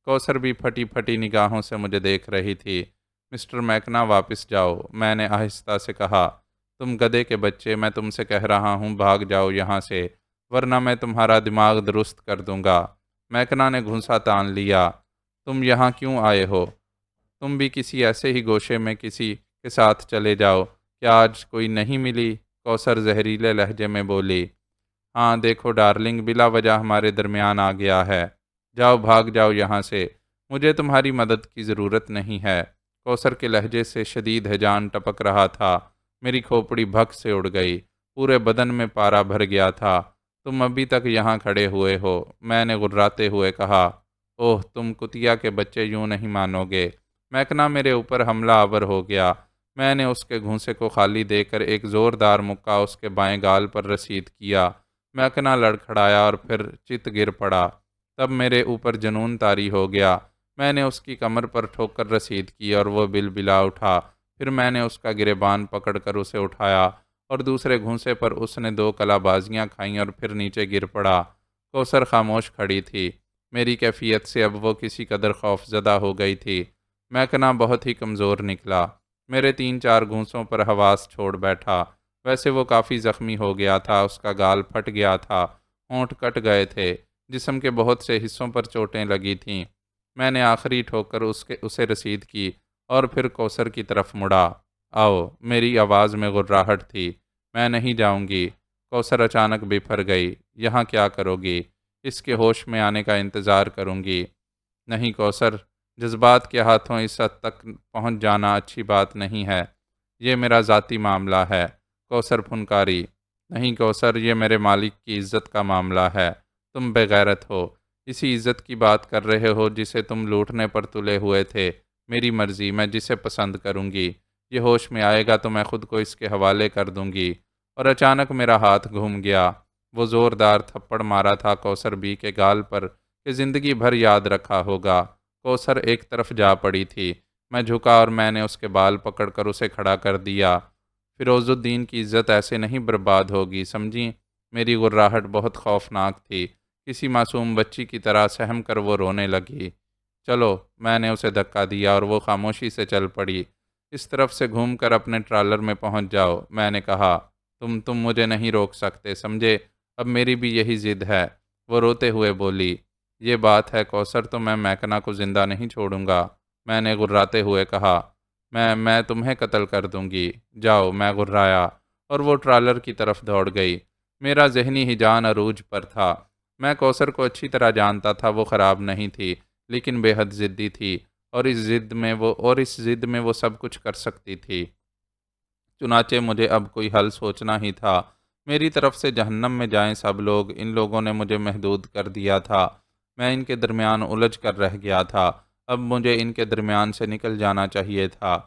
کوثر بھی پھٹی پھٹی نگاہوں سے مجھے دیکھ رہی تھی۔ مسٹر میکنا واپس جاؤ، میں نے آہستہ سے کہا۔ تم گدھے کے بچے، میں تم سے کہہ رہا ہوں بھاگ جاؤ یہاں سے، ورنہ میں تمہارا دماغ درست کر دوں گا۔ میکنا نے گھونسا تان لیا۔ تم یہاں کیوں آئے ہو؟ تم بھی کسی ایسے ہی گوشے میں کسی کے ساتھ چلے جاؤ۔ کیا آج کوئی نہیں ملی؟ کوثر زہریلے لہجے میں بولی۔ ہاں دیکھو ڈارلنگ، بلا وجہ ہمارے درمیان آ گیا ہے۔ جاؤ بھاگ جاؤ یہاں سے، مجھے تمہاری مدد کی ضرورت نہیں ہے۔ کوثر کے لہجے سے شدید ہیجان ٹپک رہا تھا۔ میری کھوپڑی بھگ سے اڑ گئی، پورے بدن میں پارا بھر گیا تھا۔ تم ابھی تک یہاں کھڑے ہوئے ہو، میں نے غراتے ہوئے کہا۔ اوہ تم کتیا کے بچے، یوں نہیں مانو گے۔ میکنا میرے اوپر حملہ آور ہو گیا۔ میں نے اس کے گھونسے کو خالی دے کر ایک زوردار مکہ اس کے بائیں گال پر رسید کیا۔ میکنا لڑکھڑایا اور پھر چت گر پڑا۔ تب میرے اوپر جنون طاری ہو گیا۔ میں نے اس کی کمر پر ٹھوک کر رسید کی اور وہ بل بلا اٹھا۔ پھر میں نے اس کا گریبان پکڑ کر اسے اٹھایا اور دوسرے گھونسے پر اس نے 2 کلا بازیاں کھائیں اور پھر نیچے گر پڑا۔ کوثر خاموش کھڑی تھی۔ میری کیفیت سے اب وہ کسی قدر خوف زدہ ہو گئی تھی۔ میکنا بہت ہی کمزور نکلا، میرے 3-4 گھونسوں پر حواس چھوڑ بیٹھا۔ ویسے وہ کافی زخمی ہو گیا تھا، اس کا گال پھٹ گیا تھا، ہونٹ کٹ گئے تھے، جسم کے بہت سے حصوں پر چوٹیں لگی تھیں۔ میں نے آخری ٹھوکر اسے رسید کی اور پھر کوثر کی طرف مڑا۔ آؤ، میری آواز میں غراہٹ تھی۔ میں نہیں جاؤں گی۔ کوثر اچانک بفر گئی۔ یہاں کیا کرو گی؟ اس کے ہوش میں آنے کا انتظار کروں گی۔ نہیں کوثر، جذبات کے ہاتھوں اس حد تک پہنچ جانا اچھی بات نہیں ہے۔ یہ میرا ذاتی معاملہ ہے، کوثر پھنکاری۔ نہیں کوثر، یہ میرے مالک کی عزت کا معاملہ ہے۔ تم بے غیرت ہو، اسی عزت کی بات کر رہے ہو جسے تم لوٹنے پر تلے ہوئے تھے۔ میری مرضی، میں جسے پسند کروں گی۔ یہ ہوش میں آئے گا تو میں خود کو اس کے حوالے کر دوں گی۔ اور اچانک میرا ہاتھ گھوم گیا۔ وہ زوردار تھپڑ مارا تھا کوثر بی کے گال پر کہ زندگی بھر یاد رکھا ہوگا۔ کوثر ایک طرف جا پڑی تھی۔ میں جھکا اور میں نے اس کے بال پکڑ کر اسے کھڑا کر دیا۔ فیروز الدین کی عزت ایسے نہیں برباد ہوگی، سمجھی؟ میری غراہٹ بہت خوفناک تھی، کسی معصوم بچی کی طرح سہم کر وہ رونے لگی۔ چلو، میں نے اسے دھکا دیا اور وہ خاموشی سے چل پڑی۔ اس طرف سے گھوم کر اپنے ٹرالر میں پہنچ جاؤ، میں نے کہا۔ تم مجھے نہیں روک سکتے، سمجھے؟ اب میری بھی یہی ضد ہے، وہ روتے ہوئے بولی۔ یہ بات ہے کوثر، تو میں میکنا کو زندہ نہیں چھوڑوں گا، میں نے غراتے ہوئے کہا۔ میں تمہیں قتل کر دوں گی، جاؤ، میں غرایا، اور وہ ٹرالر کی طرف دوڑ گئی۔ میرا ذہنی ہیجان عروج پر تھا۔ میں کوثر کو اچھی طرح جانتا تھا، وہ خراب نہیں تھی، لیکن بے حد ضدی تھی، اور اس ضد میں وہ سب کچھ کر سکتی تھی۔ چنانچہ مجھے اب کوئی حل سوچنا ہی تھا۔ میری طرف سے جہنم میں جائیں سب لوگ، ان لوگوں نے مجھے محدود کر دیا تھا، میں ان کے درمیان الجھ کر رہ گیا تھا، اب مجھے ان کے درمیان سے نکل جانا چاہیے تھا۔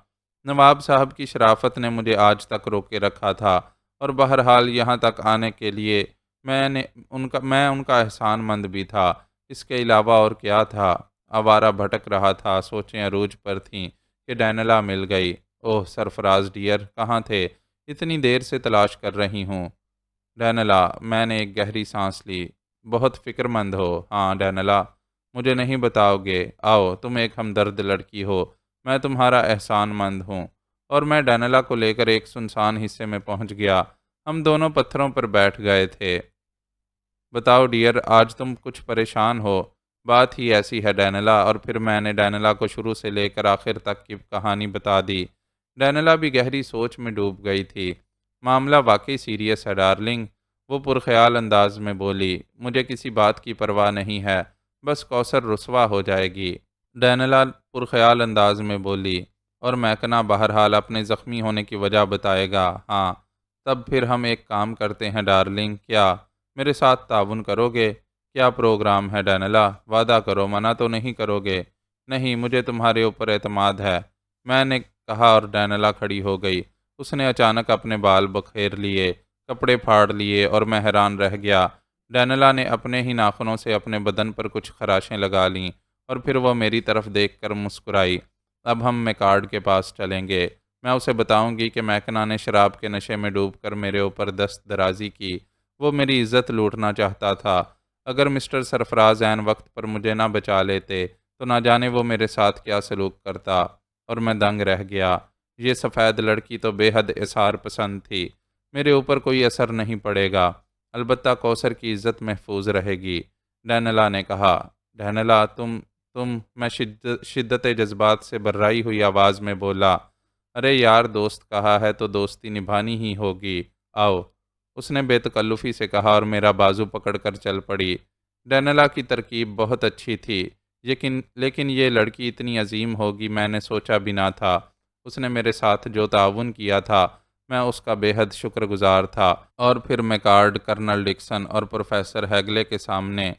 نواب صاحب کی شرافت نے مجھے آج تک روکے رکھا تھا، اور بہرحال یہاں تک آنے کے لیے میں ان کا احسان مند بھی تھا۔ اس کے علاوہ اور کیا تھا؟ آوارہ بھٹک رہا تھا، سوچیں عروج پر تھیں کہ ڈینلا مل گئی۔ اوہ سرفراز ڈیئر، کہاں تھے؟ اتنی دیر سے تلاش کر رہی ہوں۔ ڈینلا، میں نے ایک گہری سانس لی۔ بہت فکر مند ہو؟ ہاں ڈینلا، مجھے نہیں بتاؤ گے؟ آؤ، تم ایک ہمدرد لڑکی ہو، میں تمہارا احسان مند ہوں۔ اور میں ڈینلا کو لے کر ایک سنسان حصے میں پہنچ گیا۔ ہم دونوں پتھروں پر بیٹھ گئے تھے۔ بتاؤ ڈیئر، آج تم کچھ پریشان ہو؟ بات ہی ایسی ہے ڈینلا، اور پھر میں نے ڈینلا کو شروع سے لے کر آخر تک کی کہانی بتا دی۔ ڈینلا بھی گہری سوچ میں ڈوب گئی تھی۔ معاملہ واقعی سیریس ہے ڈارلنگ، وہ پرخیال انداز میں بولی۔ مجھے کسی بات کی پرواہ نہیں ہے، بس کوثر رسوا ہو جائے گی، ڈینلا پرخیال انداز میں بولی، اور میکنا بہرحال اپنے زخمی ہونے کی وجہ بتائے گا۔ ہاں، تب پھر ہم ایک کام کرتے ہیں ڈارلنگ، کیا میرے ساتھ تعاون کرو گے؟ کیا پروگرام ہے ڈینلا؟ وعدہ کرو، منع تو نہیں کرو گے؟ نہیں، مجھے تمہارے اوپر اعتماد ہے، میں نے کہا، اور ڈینلا کھڑی ہو گئی۔ اس نے اچانک اپنے بال بکھیر لیے، کپڑے پھاڑ لیے، اور میں حیران رہ گیا۔ ڈینلا نے اپنے ہی ناخنوں سے اپنے بدن پر کچھ خراشیں لگا لیں، اور پھر وہ میری طرف دیکھ کر مسکرائی۔ اب ہم میکارڈ کے پاس چلیں گے، میں اسے بتاؤں گی کہ میکنا نے شراب کے نشے میں ڈوب کر میرے اوپر دست درازی کی، وہ میری عزت لوٹنا چاہتا تھا۔ اگر مسٹر سرفراز عین وقت پر مجھے نہ بچا لیتے تو نہ جانے وہ میرے ساتھ کیا سلوک کرتا، اور میں دنگ رہ گیا۔ یہ سفید لڑکی تو بے حد اثار پسند تھی، میرے اوپر کوئی اثر نہیں پڑے گا، البتہ کوثر کی عزت محفوظ رہے گی، ڈینلا نے کہا۔ ڈینلا، میں شدت جذبات سے بھرائی ہوئی آواز میں بولا۔ ارے یار، دوست کہا ہے تو دوستی نبھانی ہی ہوگی، آؤ، اس نے بے تکلفی سے کہا، اور میرا بازو پکڑ کر چل پڑی۔ ڈینلا کی ترکیب بہت اچھی تھی، لیکن یہ لڑکی اتنی عظیم ہوگی میں نے سوچا بھی نہ تھا۔ اس نے میرے ساتھ جو تعاون کیا تھا، میں اس کا بے حد شکر گزار تھا۔ اور پھر میکارڈ، کرنل ڈکسن اور پروفیسر ہیگلے کے سامنے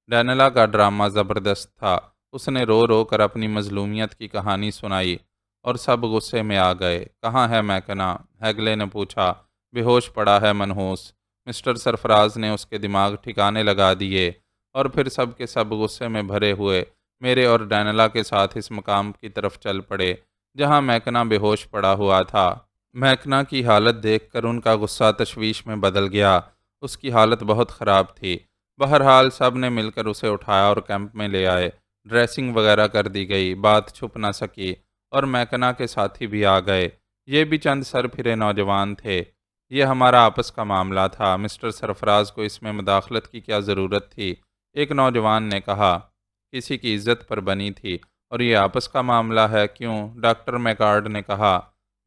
ڈینلا کا ڈرامہ زبردست تھا۔ اس نے رو رو کر اپنی مظلومیت کی کہانی سنائی، اور سب غصے میں آ گئے۔ کہاں ہے میکنا؟ ہیگلے نے پوچھا۔ بے ہوش پڑا ہے منحوس، مسٹر سرفراز نے اس کے دماغ ٹھکانے لگا دیے، اور پھر سب کے سب غصے میں بھرے ہوئے میرے اور ڈینلا کے ساتھ اس مقام کی طرف چل پڑے جہاں میکنا بے ہوش پڑا ہوا تھا۔ میکنا کی حالت دیکھ کر ان کا غصہ تشویش میں بدل گیا، اس کی حالت بہت خراب تھی۔ بہرحال سب نے مل کر اسے اٹھایا اور کیمپ میں لے آئے، ڈریسنگ وغیرہ کر دی گئی، بات چھپ نہ سکی، اور میکنا کے ساتھی بھی آ گئے۔ یہ بھی چند سر پھرے نوجوان تھے، یہ ہمارا آپس کا معاملہ تھا، مسٹر سرفراز کو اس میں مداخلت کی کیا ضرورت تھی؟ ایک نوجوان نے کہا۔ کسی کی عزت پر بنی تھی، اور یہ آپس کا معاملہ ہے، کیوں؟ ڈاکٹر میکارڈ نے کہا۔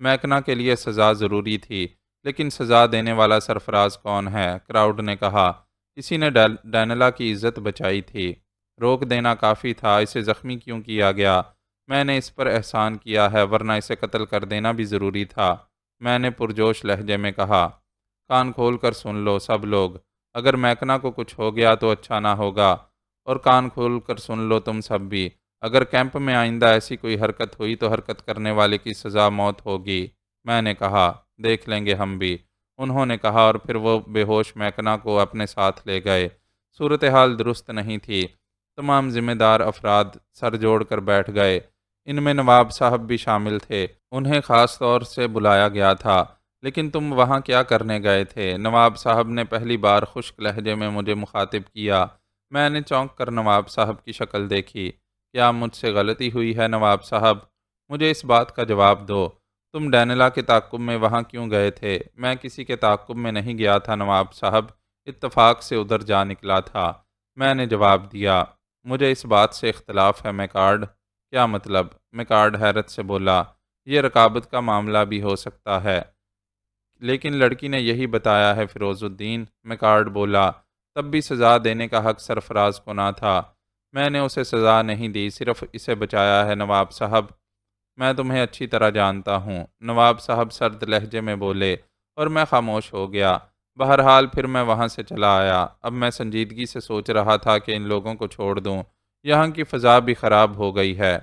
میکنا کے لیے سزا ضروری تھی، لیکن سزا دینے والا سرفراز کون ہے؟ کراؤڈ نے کہا۔ کسی نے ڈینلا کی عزت بچائی تھی، روک دینا کافی تھا، اسے زخمی کیوں کیا گیا؟ میں نے اس پر احسان کیا ہے، ورنہ اسے قتل کر دینا بھی ضروری تھا، میں نے پرجوش لہجے میں کہا۔ کان کھول کر سن لو سب لوگ، اگر میکنا کو کچھ ہو گیا تو اچھا نہ ہوگا، اور کان کھول کر سن لو تم سب بھی، اگر کیمپ میں آئندہ ایسی کوئی حرکت ہوئی تو حرکت کرنے والے کی سزا موت ہوگی، میں نے کہا۔ دیکھ لیں گے ہم بھی، انہوں نے کہا، اور پھر وہ بے ہوش میکنا کو اپنے ساتھ لے گئے۔ صورتحال درست نہیں تھی، تمام ذمہ دار افراد سر جوڑ کر بیٹھ گئے، ان میں نواب صاحب بھی شامل تھے، انہیں خاص طور سے بلایا گیا تھا۔ لیکن تم وہاں کیا کرنے گئے تھے؟ نواب صاحب نے پہلی بار خشک لہجے میں مجھے مخاطب کیا۔ میں نے چونک کر نواب صاحب کی شکل دیکھی۔ کیا مجھ سے غلطی ہوئی ہے نواب صاحب؟ مجھے اس بات کا جواب دو۔ تم ڈینلا کے تعاقب میں وہاں کیوں گئے تھے؟ میں کسی کے تعاقب میں نہیں گیا تھا نواب صاحب، اتفاق سے ادھر جا نکلا تھا، میں نے جواب دیا۔ مجھے اس بات سے اختلاف ہے میکارڈ۔ کیا مطلب؟ میکارڈ حیرت سے بولا۔ یہ رقابت کا معاملہ بھی ہو سکتا ہے، لیکن لڑکی نے یہی بتایا ہے فیروز الدین، میکارڈ بولا۔ تب بھی سزا دینے کا حق سرفراز کو نہ تھا۔ میں نے اسے سزا نہیں دی، صرف اسے بچایا ہے نواب صاحب۔ میں تمہیں اچھی طرح جانتا ہوں، نواب صاحب سرد لہجے میں بولے، اور میں خاموش ہو گیا۔ بہرحال پھر میں وہاں سے چلا آیا۔ اب میں سنجیدگی سے سوچ رہا تھا کہ ان لوگوں کو چھوڑ دوں، یہاں کی فضا بھی خراب ہو گئی ہے،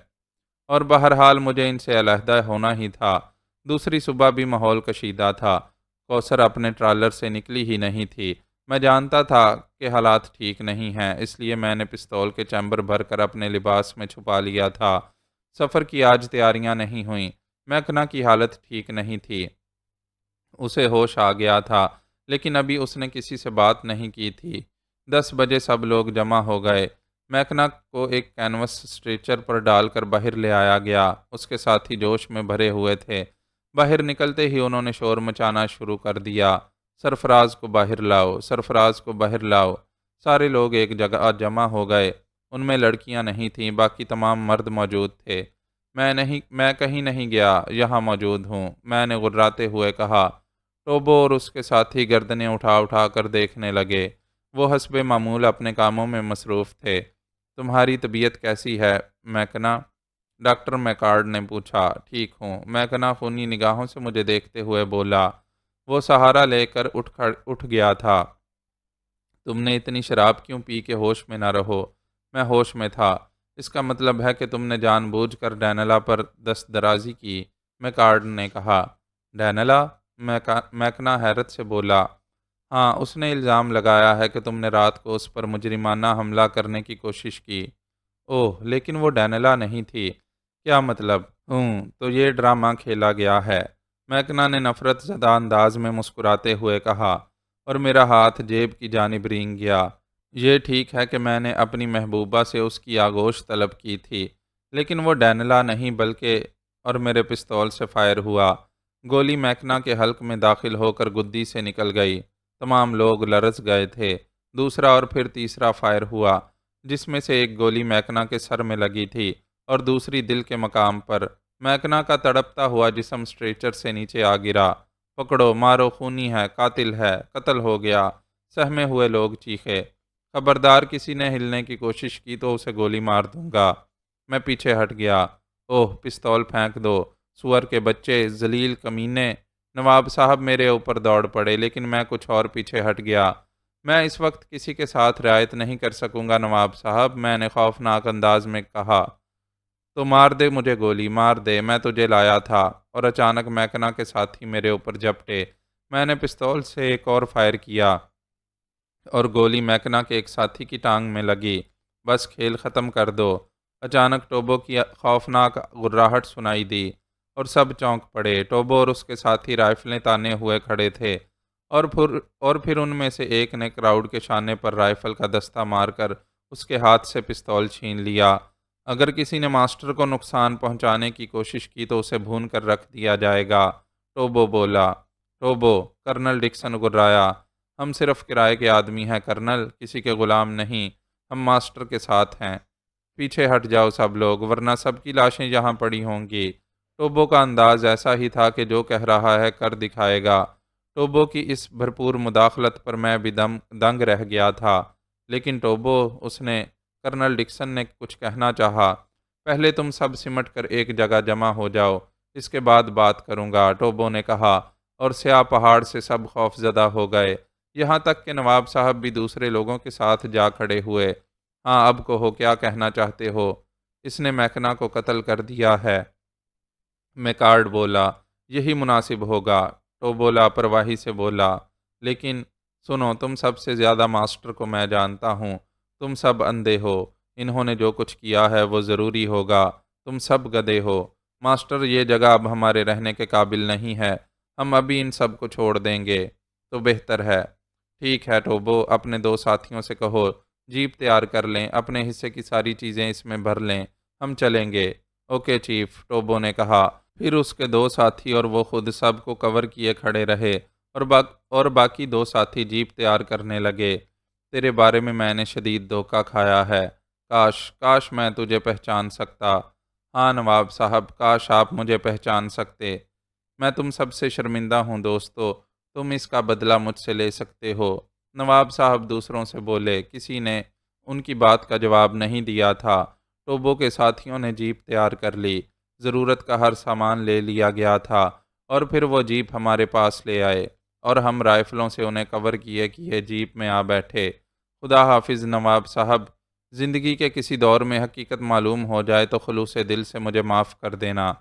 اور بہرحال مجھے ان سے علیحدہ ہونا ہی تھا۔ دوسری صبح بھی ماحول کشیدہ تھا۔ کوثر اپنے ٹرالر سے نکلی ہی نہیں تھی۔ میں جانتا تھا کہ حالات ٹھیک نہیں ہیں، اس لیے میں نے پستول کے چیمبر بھر کر اپنے لباس میں چھپا لیا تھا۔ سفر کی آج تیاریاں نہیں ہوئیں۔ میکنا کی حالت ٹھیک نہیں تھی، اسے ہوش آ گیا تھا، لیکن ابھی اس نے کسی سے بات نہیں کی تھی۔ 10 بجے سب لوگ جمع ہو گئے۔ میکنا کو ایک کینوس اسٹریچر پر ڈال کر باہر لے آیا گیا۔ اس کے ساتھی جوش میں بھرے ہوئے تھے۔ باہر نکلتے ہی انہوں نے شور مچانا شروع کر دیا۔ سرفراز کو باہر لاؤ، سرفراز کو باہر لاؤ۔ سارے لوگ ایک جگہ جمع ہو گئے۔ ان میں لڑکیاں نہیں تھیں، باقی تمام مرد موجود تھے۔ میں کہیں نہیں گیا، یہاں موجود ہوں، میں نے غراتے ہوئے کہا۔ ٹوبو اور اس کے ساتھی گردنیں اٹھا اٹھا کر دیکھنے لگے۔ وہ حسب معمول اپنے کاموں میں مصروف تھے۔ تمہاری طبیعت کیسی ہے میکنا؟ ڈاکٹر میکارڈ نے پوچھا۔ ٹھیک ہوں، میکنا خونی نگاہوں سے مجھے دیکھتے ہوئے بولا۔ وہ سہارا لے کر اٹھ گیا تھا۔ تم نے اتنی شراب کیوں پی کہ ہوش میں نہ رہو؟ میں ہوش میں تھا۔ اس کا مطلب ہے کہ تم نے جان بوجھ کر ڈینلا پر دست درازی کی، میکارڈ نے کہا۔ ڈینلا؟ میکنا حیرت سے بولا۔ ہاں، اس نے الزام لگایا ہے کہ تم نے رات کو اس پر مجرمانہ حملہ کرنے کی کوشش کی۔ اوہ، لیکن وہ ڈینلا نہیں تھی۔ کیا مطلب؟ تو یہ ڈرامہ کھیلا گیا ہے، میکنا نے نفرت زدہ انداز میں مسکراتے ہوئے کہا، اور میرا ہاتھ جیب کی جانب رینگ گیا۔ یہ ٹھیک ہے کہ میں نے اپنی محبوبہ سے اس کی آغوش طلب کی تھی، لیکن وہ ڈینلا نہیں بلکہ، اور میرے پستول سے فائر ہوا۔ گولی میکنا کے حلق میں داخل ہو کر گدی سے نکل گئی۔ تمام لوگ لرز گئے تھے۔ دوسرا اور پھر تیسرا فائر ہوا، جس میں سے ایک گولی میکنا کے سر میں لگی تھی اور دوسری دل کے مقام پر۔ میکنا کا تڑپتا ہوا جسم اسٹریچر سے نیچے آ گرا۔ پکڑو، مارو، خونی ہے، قاتل ہے، قتل ہو گیا، سہمے ہوئے لوگ چیخے۔ خبردار کسی نے ہلنے کی کوشش کی تو اسے گولی مار دوں گا۔ میں پیچھے ہٹ گیا۔ اوہ، پستول پھینک دو، سور کے بچے، ذلیل کمینے۔ نواب صاحب میرے اوپر دوڑ پڑے، لیکن میں کچھ اور پیچھے ہٹ گیا۔ میں اس وقت کسی کے ساتھ رعایت نہیں کر سکوں گا نواب صاحب، میں نے خوفناک انداز میں کہا۔ تو مار دے مجھے گولی، مار دے، میں تجھے لایا تھا۔ اور اچانک میکنا کے ساتھی میرے اوپر جھپٹے۔ میں نے پستول سے ایک اور فائر کیا اور گولی میکنا کے ایک ساتھی کی ٹانگ میں لگی۔ بس کھیل ختم کر دو۔ اچانک ٹوبو کی خوفناک غراہٹ سنائی دی اور سب چونک پڑے۔ ٹوبو اور اس کے ساتھی رائفلیں تانے ہوئے کھڑے تھے، اور پھر ان میں سے ایک نے کراؤڈ کے شانے پر رائفل کا دستہ مار کر اس کے ہاتھ سے پستول چھین لیا۔ اگر کسی نے ماسٹر کو نقصان پہنچانے کی کوشش کی تو اسے بھون کر رکھ دیا جائے گا، ٹوبو بولا۔ ٹوبو، کرنل ڈکسن گرایا۔ ہم صرف کرائے کے آدمی ہیں کرنل، کسی کے غلام نہیں، ہم ماسٹر کے ساتھ ہیں۔ پیچھے ہٹ جاؤ سب لوگ، ورنہ سب کی لاشیں یہاں پڑی ہوں گی۔ ٹوبو کا انداز ایسا ہی تھا کہ جو کہہ رہا ہے کر دکھائے گا۔ ٹوبو کی اس بھرپور مداخلت پر میں بھی دنگ رہ گیا تھا۔ لیکن ٹوبو، اس نے، کرنل ڈکسن نے کچھ کہنا چاہا۔ پہلے تم سب سمٹ کر ایک جگہ جمع ہو جاؤ، اس کے بعد بات کروں گا، ٹوبو نے کہا، اور سیاہ پہاڑ سے سب خوف زدہ ہو گئے، یہاں تک کہ نواب صاحب بھی دوسرے لوگوں کے ساتھ جا کھڑے ہوئے۔ ہاں، اب کہو، کیا کہنا چاہتے ہو؟ اس نے میکنا کو قتل کر دیا ہے، میکارڈ بولا۔ یہی مناسب ہوگا، ٹوبو لاپرواہی سے بولا۔ لیکن سنو، تم سب سے زیادہ ماسٹر کو میں جانتا ہوں، تم سب اندھے ہو، انہوں نے جو کچھ کیا ہے وہ ضروری ہوگا، تم سب گدھے ہو۔ ماسٹر، یہ جگہ اب ہمارے رہنے کے قابل نہیں ہے، ہم ابھی ان سب کو چھوڑ دیں گے تو بہتر ہے۔ ٹھیک ہے ٹوبو، اپنے دو ساتھیوں سے کہو جیپ تیار کر لیں، اپنے حصے کی ساری چیزیں اس میں بھر لیں، ہم چلیں گے۔ اوکے چیف، ٹوبو نے کہا۔ پھر اس کے دو ساتھی اور وہ خود سب کو کور کیے کھڑے رہے اور باقی دو ساتھی جیپ تیار کرنے لگے۔ تیرے بارے میں نے شدید دھوکہ کھایا ہے، کاش میں تجھے پہچان سکتا۔ ہاں نواب صاحب، کاش آپ مجھے پہچان سکتے۔ میں تم سب سے شرمندہ ہوں دوستو، تم اس کا بدلہ مجھ سے لے سکتے ہو۔ نواب صاحب دوسروں سے بولے، کسی نے ان کی بات کا جواب نہیں دیا تھا۔ ٹوبو کے ساتھیوں نے جیپ تیار کر لی، ضرورت کا ہر سامان لے لیا گیا تھا، اور پھر وہ جیپ ہمارے پاس لے آئے اور ہم رائفلوں سے انہیں کور کیے کیے جیپ میں آ بیٹھے۔ خدا حافظ نواب صاحب، زندگی کے کسی دور میں حقیقت معلوم ہو جائے تو خلوص دل سے مجھے معاف کر دینا،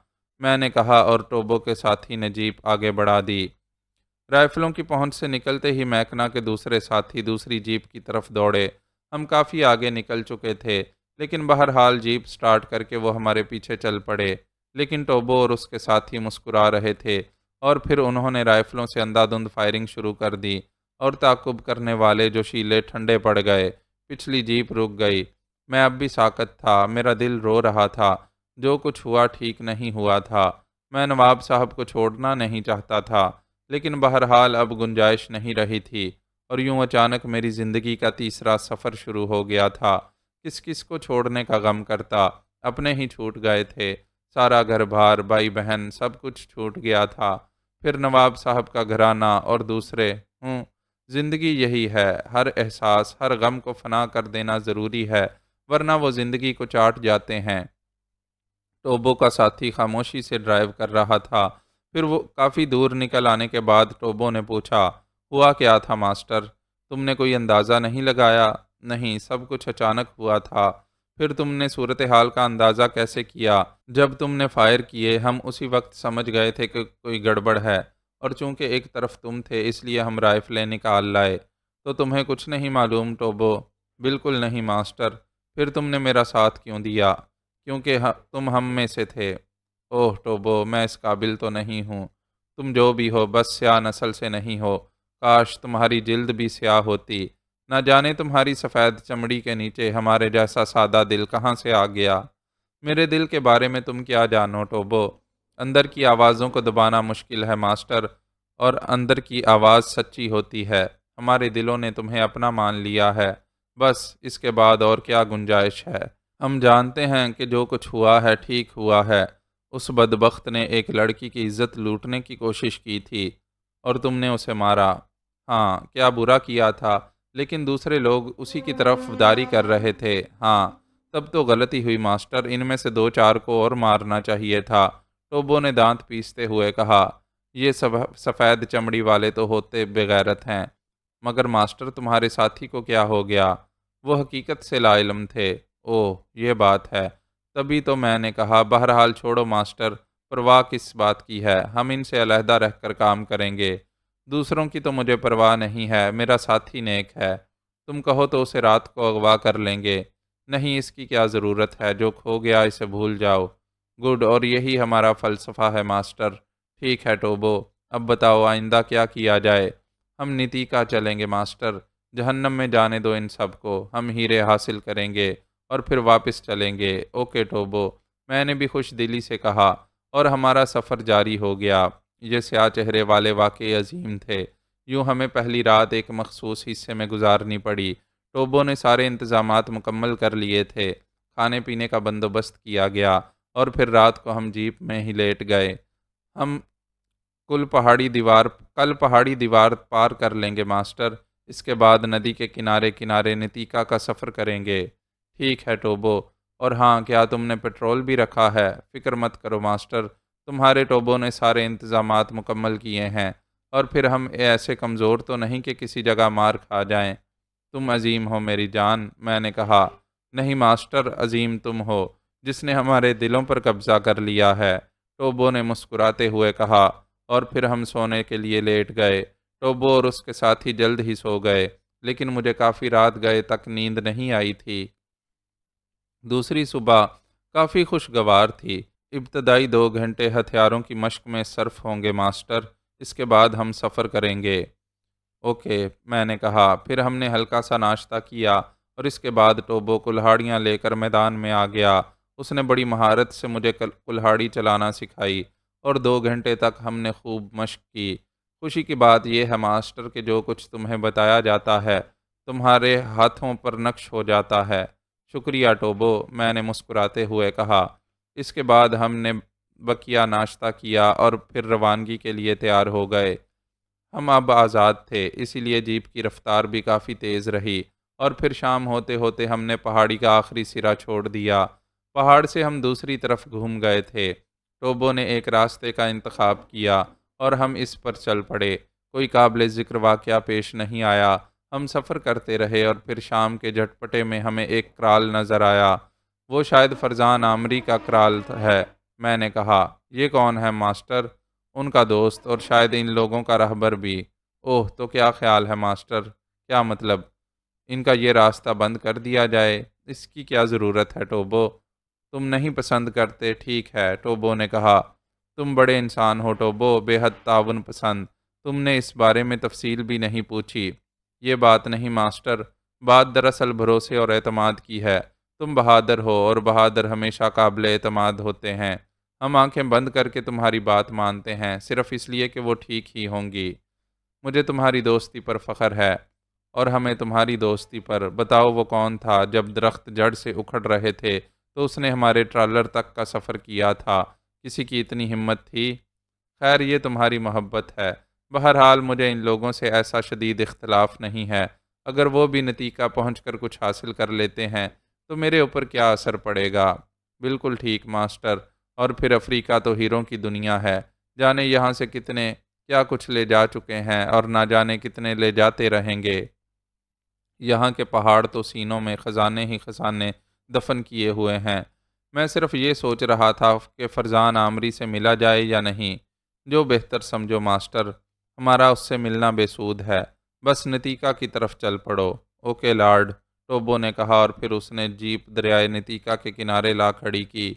میں نے کہا، اور ٹوبو کے ساتھی نے جیپ آگے بڑھا دی۔ رائفلوں کی پہنچ سے نکلتے ہی میکنا کے دوسرے ساتھی دوسری جیپ کی طرف دوڑے۔ ہم کافی آگے نکل چکے تھے، لیکن بہرحال جیپ سٹارٹ کر کے وہ ہمارے پیچھے چل پڑے۔ لیکن ٹوبو اور اس کے ساتھی مسکرا رہے تھے، اور پھر انہوں نے رائفلوں سے اندھادھند فائرنگ شروع کر دی، اور تعاقب کرنے والے جوشیلے ٹھنڈے پڑ گئے۔ پچھلی جیپ رک گئی۔ میں اب بھی ساکت تھا، میرا دل رو رہا تھا۔ جو کچھ ہوا ٹھیک نہیں ہوا تھا۔ میں نواب صاحب کو چھوڑنا نہیں چاہتا تھا، لیکن بہرحال اب گنجائش نہیں رہی تھی، اور یوں اچانک میری زندگی کا تیسرا سفر شروع ہو گیا تھا۔ کس کس کو چھوڑنے کا غم کرتا، اپنے ہی چھوٹ گئے تھے، سارا گھر بار، بھائی بہن، سب کچھ چھوٹ گیا تھا۔ پھر نواب صاحب کا گھرانہ اور دوسرے۔ زندگی یہی ہے، ہر احساس، ہر غم کو فنا کر دینا ضروری ہے، ورنہ وہ زندگی کو چاٹ جاتے ہیں۔ ٹوبو کا ساتھی خاموشی سے ڈرائیو کر رہا تھا۔ پھر وہ کافی دور نکل آنے کے بعد ٹوبو نے پوچھا، ہوا کیا تھا ماسٹر؟ تم نے کوئی اندازہ نہیں لگایا؟ نہیں، سب کچھ اچانک ہوا تھا۔ پھر تم نے صورتحال کا اندازہ کیسے کیا؟ جب تم نے فائر کیے ہم اسی وقت سمجھ گئے تھے کہ کوئی گڑبڑ ہے، اور چونکہ ایک طرف تم تھے اس لیے ہم رائفلیں نکال لائے۔ تو تمہیں کچھ نہیں معلوم ٹوبو؟ بالکل نہیں ماسٹر۔ پھر تم نے میرا ساتھ کیوں دیا؟ کیونکہ تم ہم میں سے تھے۔ اوہ ٹوبو، میں اس قابل تو نہیں ہوں۔ تم جو بھی ہو، بس سیاہ نسل سے نہیں ہو۔ کاش تمہاری جلد بھی سیاہ ہوتی، نہ جانے تمہاری سفید چمڑی کے نیچے ہمارے جیسا سادہ دل کہاں سے آ گیا۔ میرے دل کے بارے میں تم کیا جانو ٹوبو؟ اندر کی آوازوں کو دبانا مشکل ہے ماسٹر، اور اندر کی آواز سچی ہوتی ہے۔ ہمارے دلوں نے تمہیں اپنا مان لیا ہے، بس اس کے بعد اور کیا گنجائش ہے؟ ہم جانتے ہیں کہ جو کچھ ہوا ہے ٹھیک ہوا ہے۔ اس بدبخت نے ایک لڑکی کی عزت لوٹنے کی کوشش کی تھی، اور تم نے اسے مارا۔ ہاں، کیا برا کیا تھا، لیکن دوسرے لوگ اسی کی طرف داری کر رہے تھے۔ ہاں، تب تو غلطی ہوئی ماسٹر، ان میں سے دو چار کو اور مارنا چاہیے تھا۔ ٹوبو نے دانت پیستے ہوئے کہا، یہ سب سفید چمڑی والے تو ہوتے بغیرت ہیں، مگر ماسٹر تمہارے ساتھی کو کیا ہو گیا؟ وہ حقیقت سے لا علم تھے۔ اوہ، یہ بات ہے، تبھی تو میں نے کہا، بہرحال چھوڑو ماسٹر، پرواہ کس بات کی ہے، ہم ان سے علیحدہ رہ کر کام کریں گے۔ دوسروں کی تو مجھے پرواہ نہیں ہے، میرا ساتھی نیک ہے، تم کہو تو اسے رات کو اغوا کر لیں گے۔ نہیں، اس کی کیا ضرورت ہے، جو کھو گیا اسے بھول جاؤ۔ گڈ، اور یہی ہمارا فلسفہ ہے ماسٹر۔ ٹھیک ہے ٹوبو، اب بتاؤ آئندہ کیا کیا جائے؟ ہم نیتی کا چلیں گے ماسٹر، جہنم میں جانے دو ان سب کو، ہم ہیرے حاصل کریں گے اور پھر واپس چلیں گے۔ اوکے ٹوبو، میں نے بھی خوش دلی سے کہا، اور ہمارا سفر جاری ہو گیا۔ یہ سیاہ چہرے والے واقعی عظیم تھے۔ یوں ہمیں پہلی رات ایک مخصوص حصے میں گزارنی پڑی۔ ٹوبو نے سارے انتظامات مکمل کر لیے تھے، کھانے پینے کا بندوبست کیا گیا، اور پھر رات کو ہم جیپ میں ہی لیٹ گئے۔ ہم کل پہاڑی دیوار پار کر لیں گے ماسٹر، اس کے بعد ندی کے کنارے کنارے نیتیکا کا سفر کریں گے۔ ٹھیک ہے ٹوبو، اور ہاں، کیا تم نے پیٹرول بھی رکھا ہے؟ فکر مت کرو ماسٹر، تمہارے ٹوبو نے سارے انتظامات مکمل کیے ہیں، اور پھر ہم ایسے کمزور تو نہیں کہ کسی جگہ مار کھا جائیں۔ تم عظیم ہو میری جان، میں نے کہا۔ نہیں ماسٹر، عظیم تم ہو، جس نے ہمارے دلوں پر قبضہ کر لیا ہے، ٹوبو نے مسکراتے ہوئے کہا، اور پھر ہم سونے کے لیے لیٹ گئے۔ ٹوبو اور اس کے ساتھی جلد ہی سو گئے، لیکن مجھے کافی رات گئے تک نیند نہیں آئی تھی۔ دوسری صبح کافی خوشگوار تھی۔ ابتدائی 2 گھنٹے ہتھیاروں کی مشق میں صرف ہوں گے ماسٹر، اس کے بعد ہم سفر کریں گے۔ اوکے، میں نے کہا۔ پھر ہم نے ہلکا سا ناشتہ کیا اور اس کے بعد ٹوبو کلہاڑیاں لے کر میدان میں آ گیا۔ اس نے بڑی مہارت سے مجھے کلہاڑی چلانا سکھائی اور 2 گھنٹے تک ہم نے خوب مشق کی۔ خوشی کی بات یہ ہے ماسٹر کہ جو کچھ تمہیں بتایا جاتا ہے تمہارے ہاتھوں پر نقش ہو جاتا ہے۔ شکریہ ٹوبو، میں نے مسکراتے ہوئے کہا۔ اس کے بعد ہم نے بقیہ ناشتہ کیا اور پھر روانگی کے لیے تیار ہو گئے۔ ہم اب آزاد تھے، اسی لیے جیپ کی رفتار بھی کافی تیز رہی اور پھر شام ہوتے ہوتے ہم نے پہاڑی کا آخری سرا چھوڑ دیا۔ پہاڑ سے ہم دوسری طرف گھوم گئے تھے۔ ٹوبو نے ایک راستے کا انتخاب کیا اور ہم اس پر چل پڑے۔ کوئی قابل ذکر واقعہ پیش نہیں آیا۔ ہم سفر کرتے رہے اور پھر شام کے جھٹپٹے میں ہمیں ایک کرال نظر آیا۔ وہ شاید فرزان عامری کا کرال ہے، میں نے کہا۔ یہ کون ہے ماسٹر؟ ان کا دوست اور شاید ان لوگوں کا رہبر بھی۔ اوہ، تو کیا خیال ہے ماسٹر؟ کیا مطلب؟ ان کا یہ راستہ بند کر دیا جائے؟ اس کی کیا ضرورت ہے ٹوبو؟ تم نہیں پسند کرتے، ٹھیک ہے، ٹوبو نے کہا۔ تم بڑے انسان ہو ٹوبو، بے حد تعاون پسند۔ تم نے اس بارے میں تفصیل بھی نہیں پوچھی۔ یہ بات نہیں ماسٹر، بات دراصل بھروسے اور اعتماد کی ہے۔ تم بہادر ہو اور بہادر ہمیشہ قابل اعتماد ہوتے ہیں۔ ہم آنکھیں بند کر کے تمہاری بات مانتے ہیں، صرف اس لیے کہ وہ ٹھیک ہی ہوں گی۔ مجھے تمہاری دوستی پر فخر ہے اور ہمیں تمہاری دوستی پر۔ بتاؤ وہ کون تھا جب درخت جڑ سے اکھڑ رہے تھے تو اس نے ہمارے ٹرالر تک کا سفر کیا تھا؟ کسی کی اتنی ہمت تھی؟ خیر، یہ تمہاری محبت ہے۔ بہرحال مجھے ان لوگوں سے ایسا شدید اختلاف نہیں ہے۔ اگر وہ بھی نتیجہ پہنچ کر کچھ حاصل کر لیتے ہیں تو میرے اوپر کیا اثر پڑے گا؟ بالکل ٹھیک ماسٹر۔ اور پھر افریقہ تو ہیروں کی دنیا ہے، جانے یہاں سے کتنے کیا کچھ لے جا چکے ہیں اور نہ جانے کتنے لے جاتے رہیں گے۔ یہاں کے پہاڑ تو سینوں میں خزانے ہی خزانے دفن کیے ہوئے ہیں۔ میں صرف یہ سوچ رہا تھا کہ فرزان عامری سے ملا جائے یا نہیں۔ جو بہتر سمجھو ماسٹر، ہمارا اس سے ملنا بے سود ہے۔ بس نتیکا کی طرف چل پڑو۔ اوکے لارڈ، ٹوبو نے کہا اور پھر اس نے جیپ دریائے نتیکا کے کنارے لا کھڑی کی۔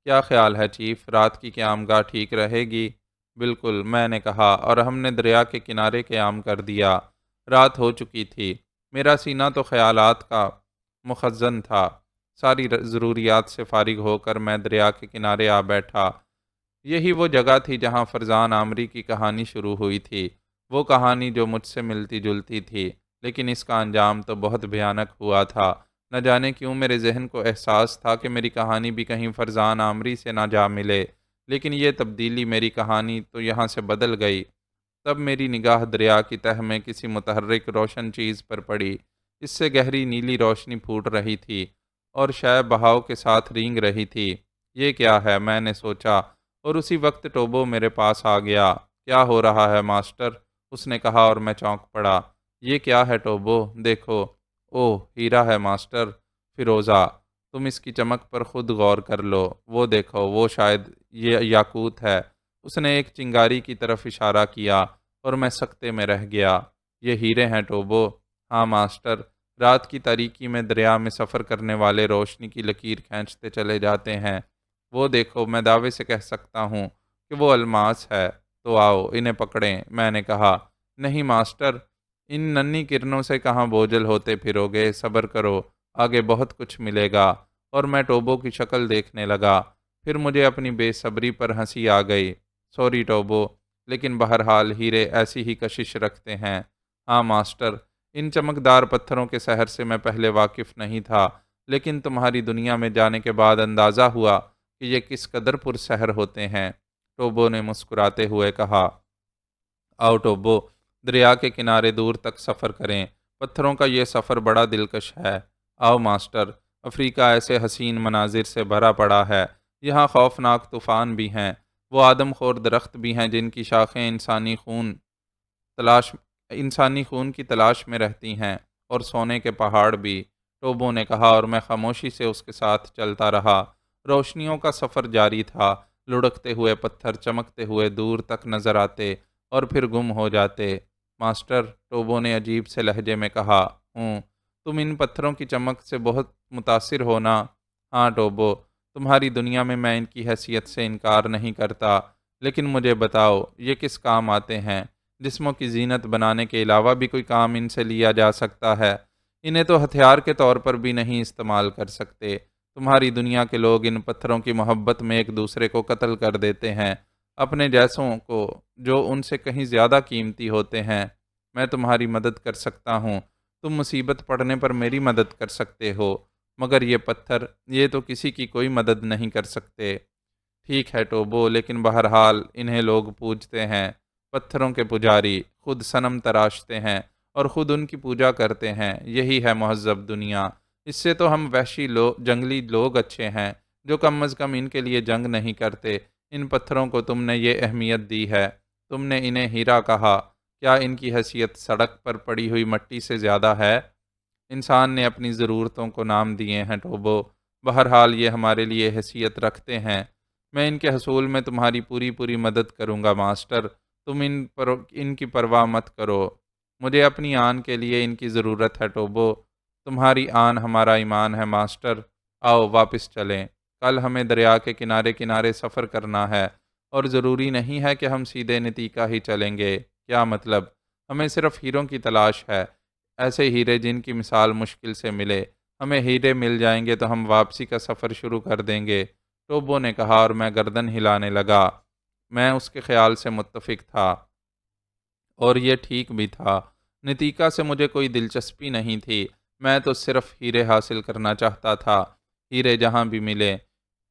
کیا خیال ہے چیف، رات کی قیامگاہ ٹھیک رہے گی؟ بالکل، میں نے کہا، اور ہم نے دریا کے کنارے قیام کر دیا۔ رات ہو چکی تھی۔ میرا سینہ تو خیالات کا مخزن تھا۔ ساری ضروریات سے فارغ ہو کر میں دریا کے کنارے آ بیٹھا۔ یہی وہ جگہ تھی جہاں فرزان عامری کی کہانی شروع ہوئی تھی، وہ کہانی جو مجھ سے ملتی جلتی تھی، لیکن اس کا انجام تو بہت بھیانک ہوا تھا۔ نہ جانے کیوں میرے ذہن کو احساس تھا کہ میری کہانی بھی کہیں فرزان عامری سے نہ جا ملے، لیکن یہ تبدیلی میری کہانی تو یہاں سے بدل گئی۔ تب میری نگاہ دریا کی تہہ میں کسی متحرک روشن چیز پر پڑی۔ اس سے گہری نیلی روشنی پھوٹ رہی تھی اور شے بہاؤ کے ساتھ رینگ رہی تھی۔ یہ کیا ہے؟ میں نے سوچا، اور اسی وقت ٹوبو میرے پاس آ گیا۔ کیا ہو رہا ہے ماسٹر؟ اس نے کہا اور میں چونک پڑا۔ یہ کیا ہے ٹوبو؟ دیکھو۔ اوہ، ہیرا ہے ماسٹر، فیروزہ۔ تم اس کی چمک پر خود غور کر لو۔ وہ دیکھو، وہ شاید یہ یاقوت ہے۔ اس نے ایک چنگاری کی طرف اشارہ کیا اور میں سکتے میں رہ گیا۔ یہ ہیرے ہیں ٹوبو؟ ہاں ماسٹر۔ رات کی تاریکی میں دریا میں سفر کرنے والے روشنی کی لکیر کھینچتے چلے جاتے ہیں۔ وہ دیکھو، میں دعوے سے کہہ سکتا ہوں کہ وہ الماس ہے۔ تو آؤ انہیں پکڑیں، میں نے کہا۔ نہیں ماسٹر، ان ننھی کرنوں سے کہاں بوجھل ہوتے پھرو گے، صبر کرو، آگے بہت کچھ ملے گا۔ اور میں ٹوبو کی شکل دیکھنے لگا۔ پھر مجھے اپنی بے صبری پر ہنسی آ گئی۔ سوری ٹوبو، لیکن بہرحال ہیرے ایسی ہی کشش رکھتے ہیں۔ ہاں ماسٹر، ان چمکدار پتھروں کے سحر سے میں پہلے واقف نہیں تھا، لیکن تمہاری دنیا میں جانے کے بعد اندازہ ہوا کہ یہ کس قدر پرسحر ہوتے ہیں۔ ٹوبو نے مسکراتے ہوئے کہا۔ آؤ ٹوبو، دریا کے کنارے دور تک سفر کریں۔ پتھروں کا یہ سفر بڑا دلکش ہے۔ آؤ ماسٹر، افریقہ ایسے حسین مناظر سے بھرا پڑا ہے۔ یہاں خوفناک طوفان بھی ہیں، وہ آدم خور درخت بھی ہیں جن کی شاخیں انسانی خون کی تلاش میں رہتی ہیں، اور سونے کے پہاڑ بھی، ٹوبو نے کہا اور میں خاموشی سے اس کے ساتھ چلتا رہا۔ روشنیوں کا سفر جاری تھا۔ لڑکتے ہوئے پتھر چمکتے ہوئے دور تک نظر آتے اور پھر گم ہو جاتے۔ ماسٹر، ٹوبو نے عجیب سے لہجے میں کہا، تم ان پتھروں کی چمک سے بہت متاثر ہو نا؟ ہاں ٹوبو، تمہاری دنیا میں ان کی حیثیت سے انکار نہیں کرتا، لیکن مجھے بتاؤ یہ کس کام آتے ہیں؟ جسموں کی زینت بنانے کے علاوہ بھی کوئی کام ان سے لیا جا سکتا ہے؟ انہیں تو ہتھیار کے طور پر بھی نہیں استعمال کر سکتے۔ تمہاری دنیا کے لوگ ان پتھروں کی محبت میں ایک دوسرے کو قتل کر دیتے ہیں، اپنے جیسوں کو جو ان سے کہیں زیادہ قیمتی ہوتے ہیں۔ میں تمہاری مدد کر سکتا ہوں، تم مصیبت پڑنے پر میری مدد کر سکتے ہو، مگر یہ پتھر، یہ تو کسی کی کوئی مدد نہیں کر سکتے۔ ٹھیک ہے ٹوبو، لیکن بہرحال انہیں لوگ پوجتے ہیں، پتھروں کے پجاری خود صنم تراشتے ہیں اور خود ان کی پوجا کرتے ہیں۔ یہی ہے مہذب دنیا۔ اس سے تو ہم وحشی جنگلی لوگ اچھے ہیں، جو کم از کم ان کے لیے جنگ نہیں کرتے۔ ان پتھروں کو تم نے یہ اہمیت دی ہے، تم نے انہیں ہیرا کہا، کیا ان کی حیثیت سڑک پر پڑی ہوئی مٹی سے زیادہ ہے؟ انسان نے اپنی ضرورتوں کو نام دیے ہیں ٹوبو، بہرحال یہ ہمارے لیے حیثیت رکھتے ہیں۔ میں ان کے حصول میں تمہاری پوری مدد کروں گا ماسٹر، تم ان کی پرواہ مت کرو۔ مجھے اپنی آن کے لیے ان کی ضرورت ہے ٹوبو، تمہاری آن ہمارا ایمان ہے ماسٹر۔ آؤ واپس چلیں، کل ہمیں دریا کے کنارے کنارے سفر کرنا ہے، اور ضروری نہیں ہے کہ ہم سیدھے نتیکا ہی چلیں گے۔ کیا مطلب؟ ہمیں صرف ہیروں کی تلاش ہے، ایسے ہیرے جن کی مثال مشکل سے ملے۔ ہمیں ہیرے مل جائیں گے تو ہم واپسی کا سفر شروع کر دیں گے، ٹوبو نے کہا، اور میں گردن ہلانے لگا۔ میں اس کے خیال سے متفق تھا، اور یہ ٹھیک بھی تھا۔ نتیکا سے مجھے کوئی دلچسپی نہیں تھی، میں تو صرف ہیرے حاصل کرنا چاہتا تھا، ہیرے جہاں بھی ملے۔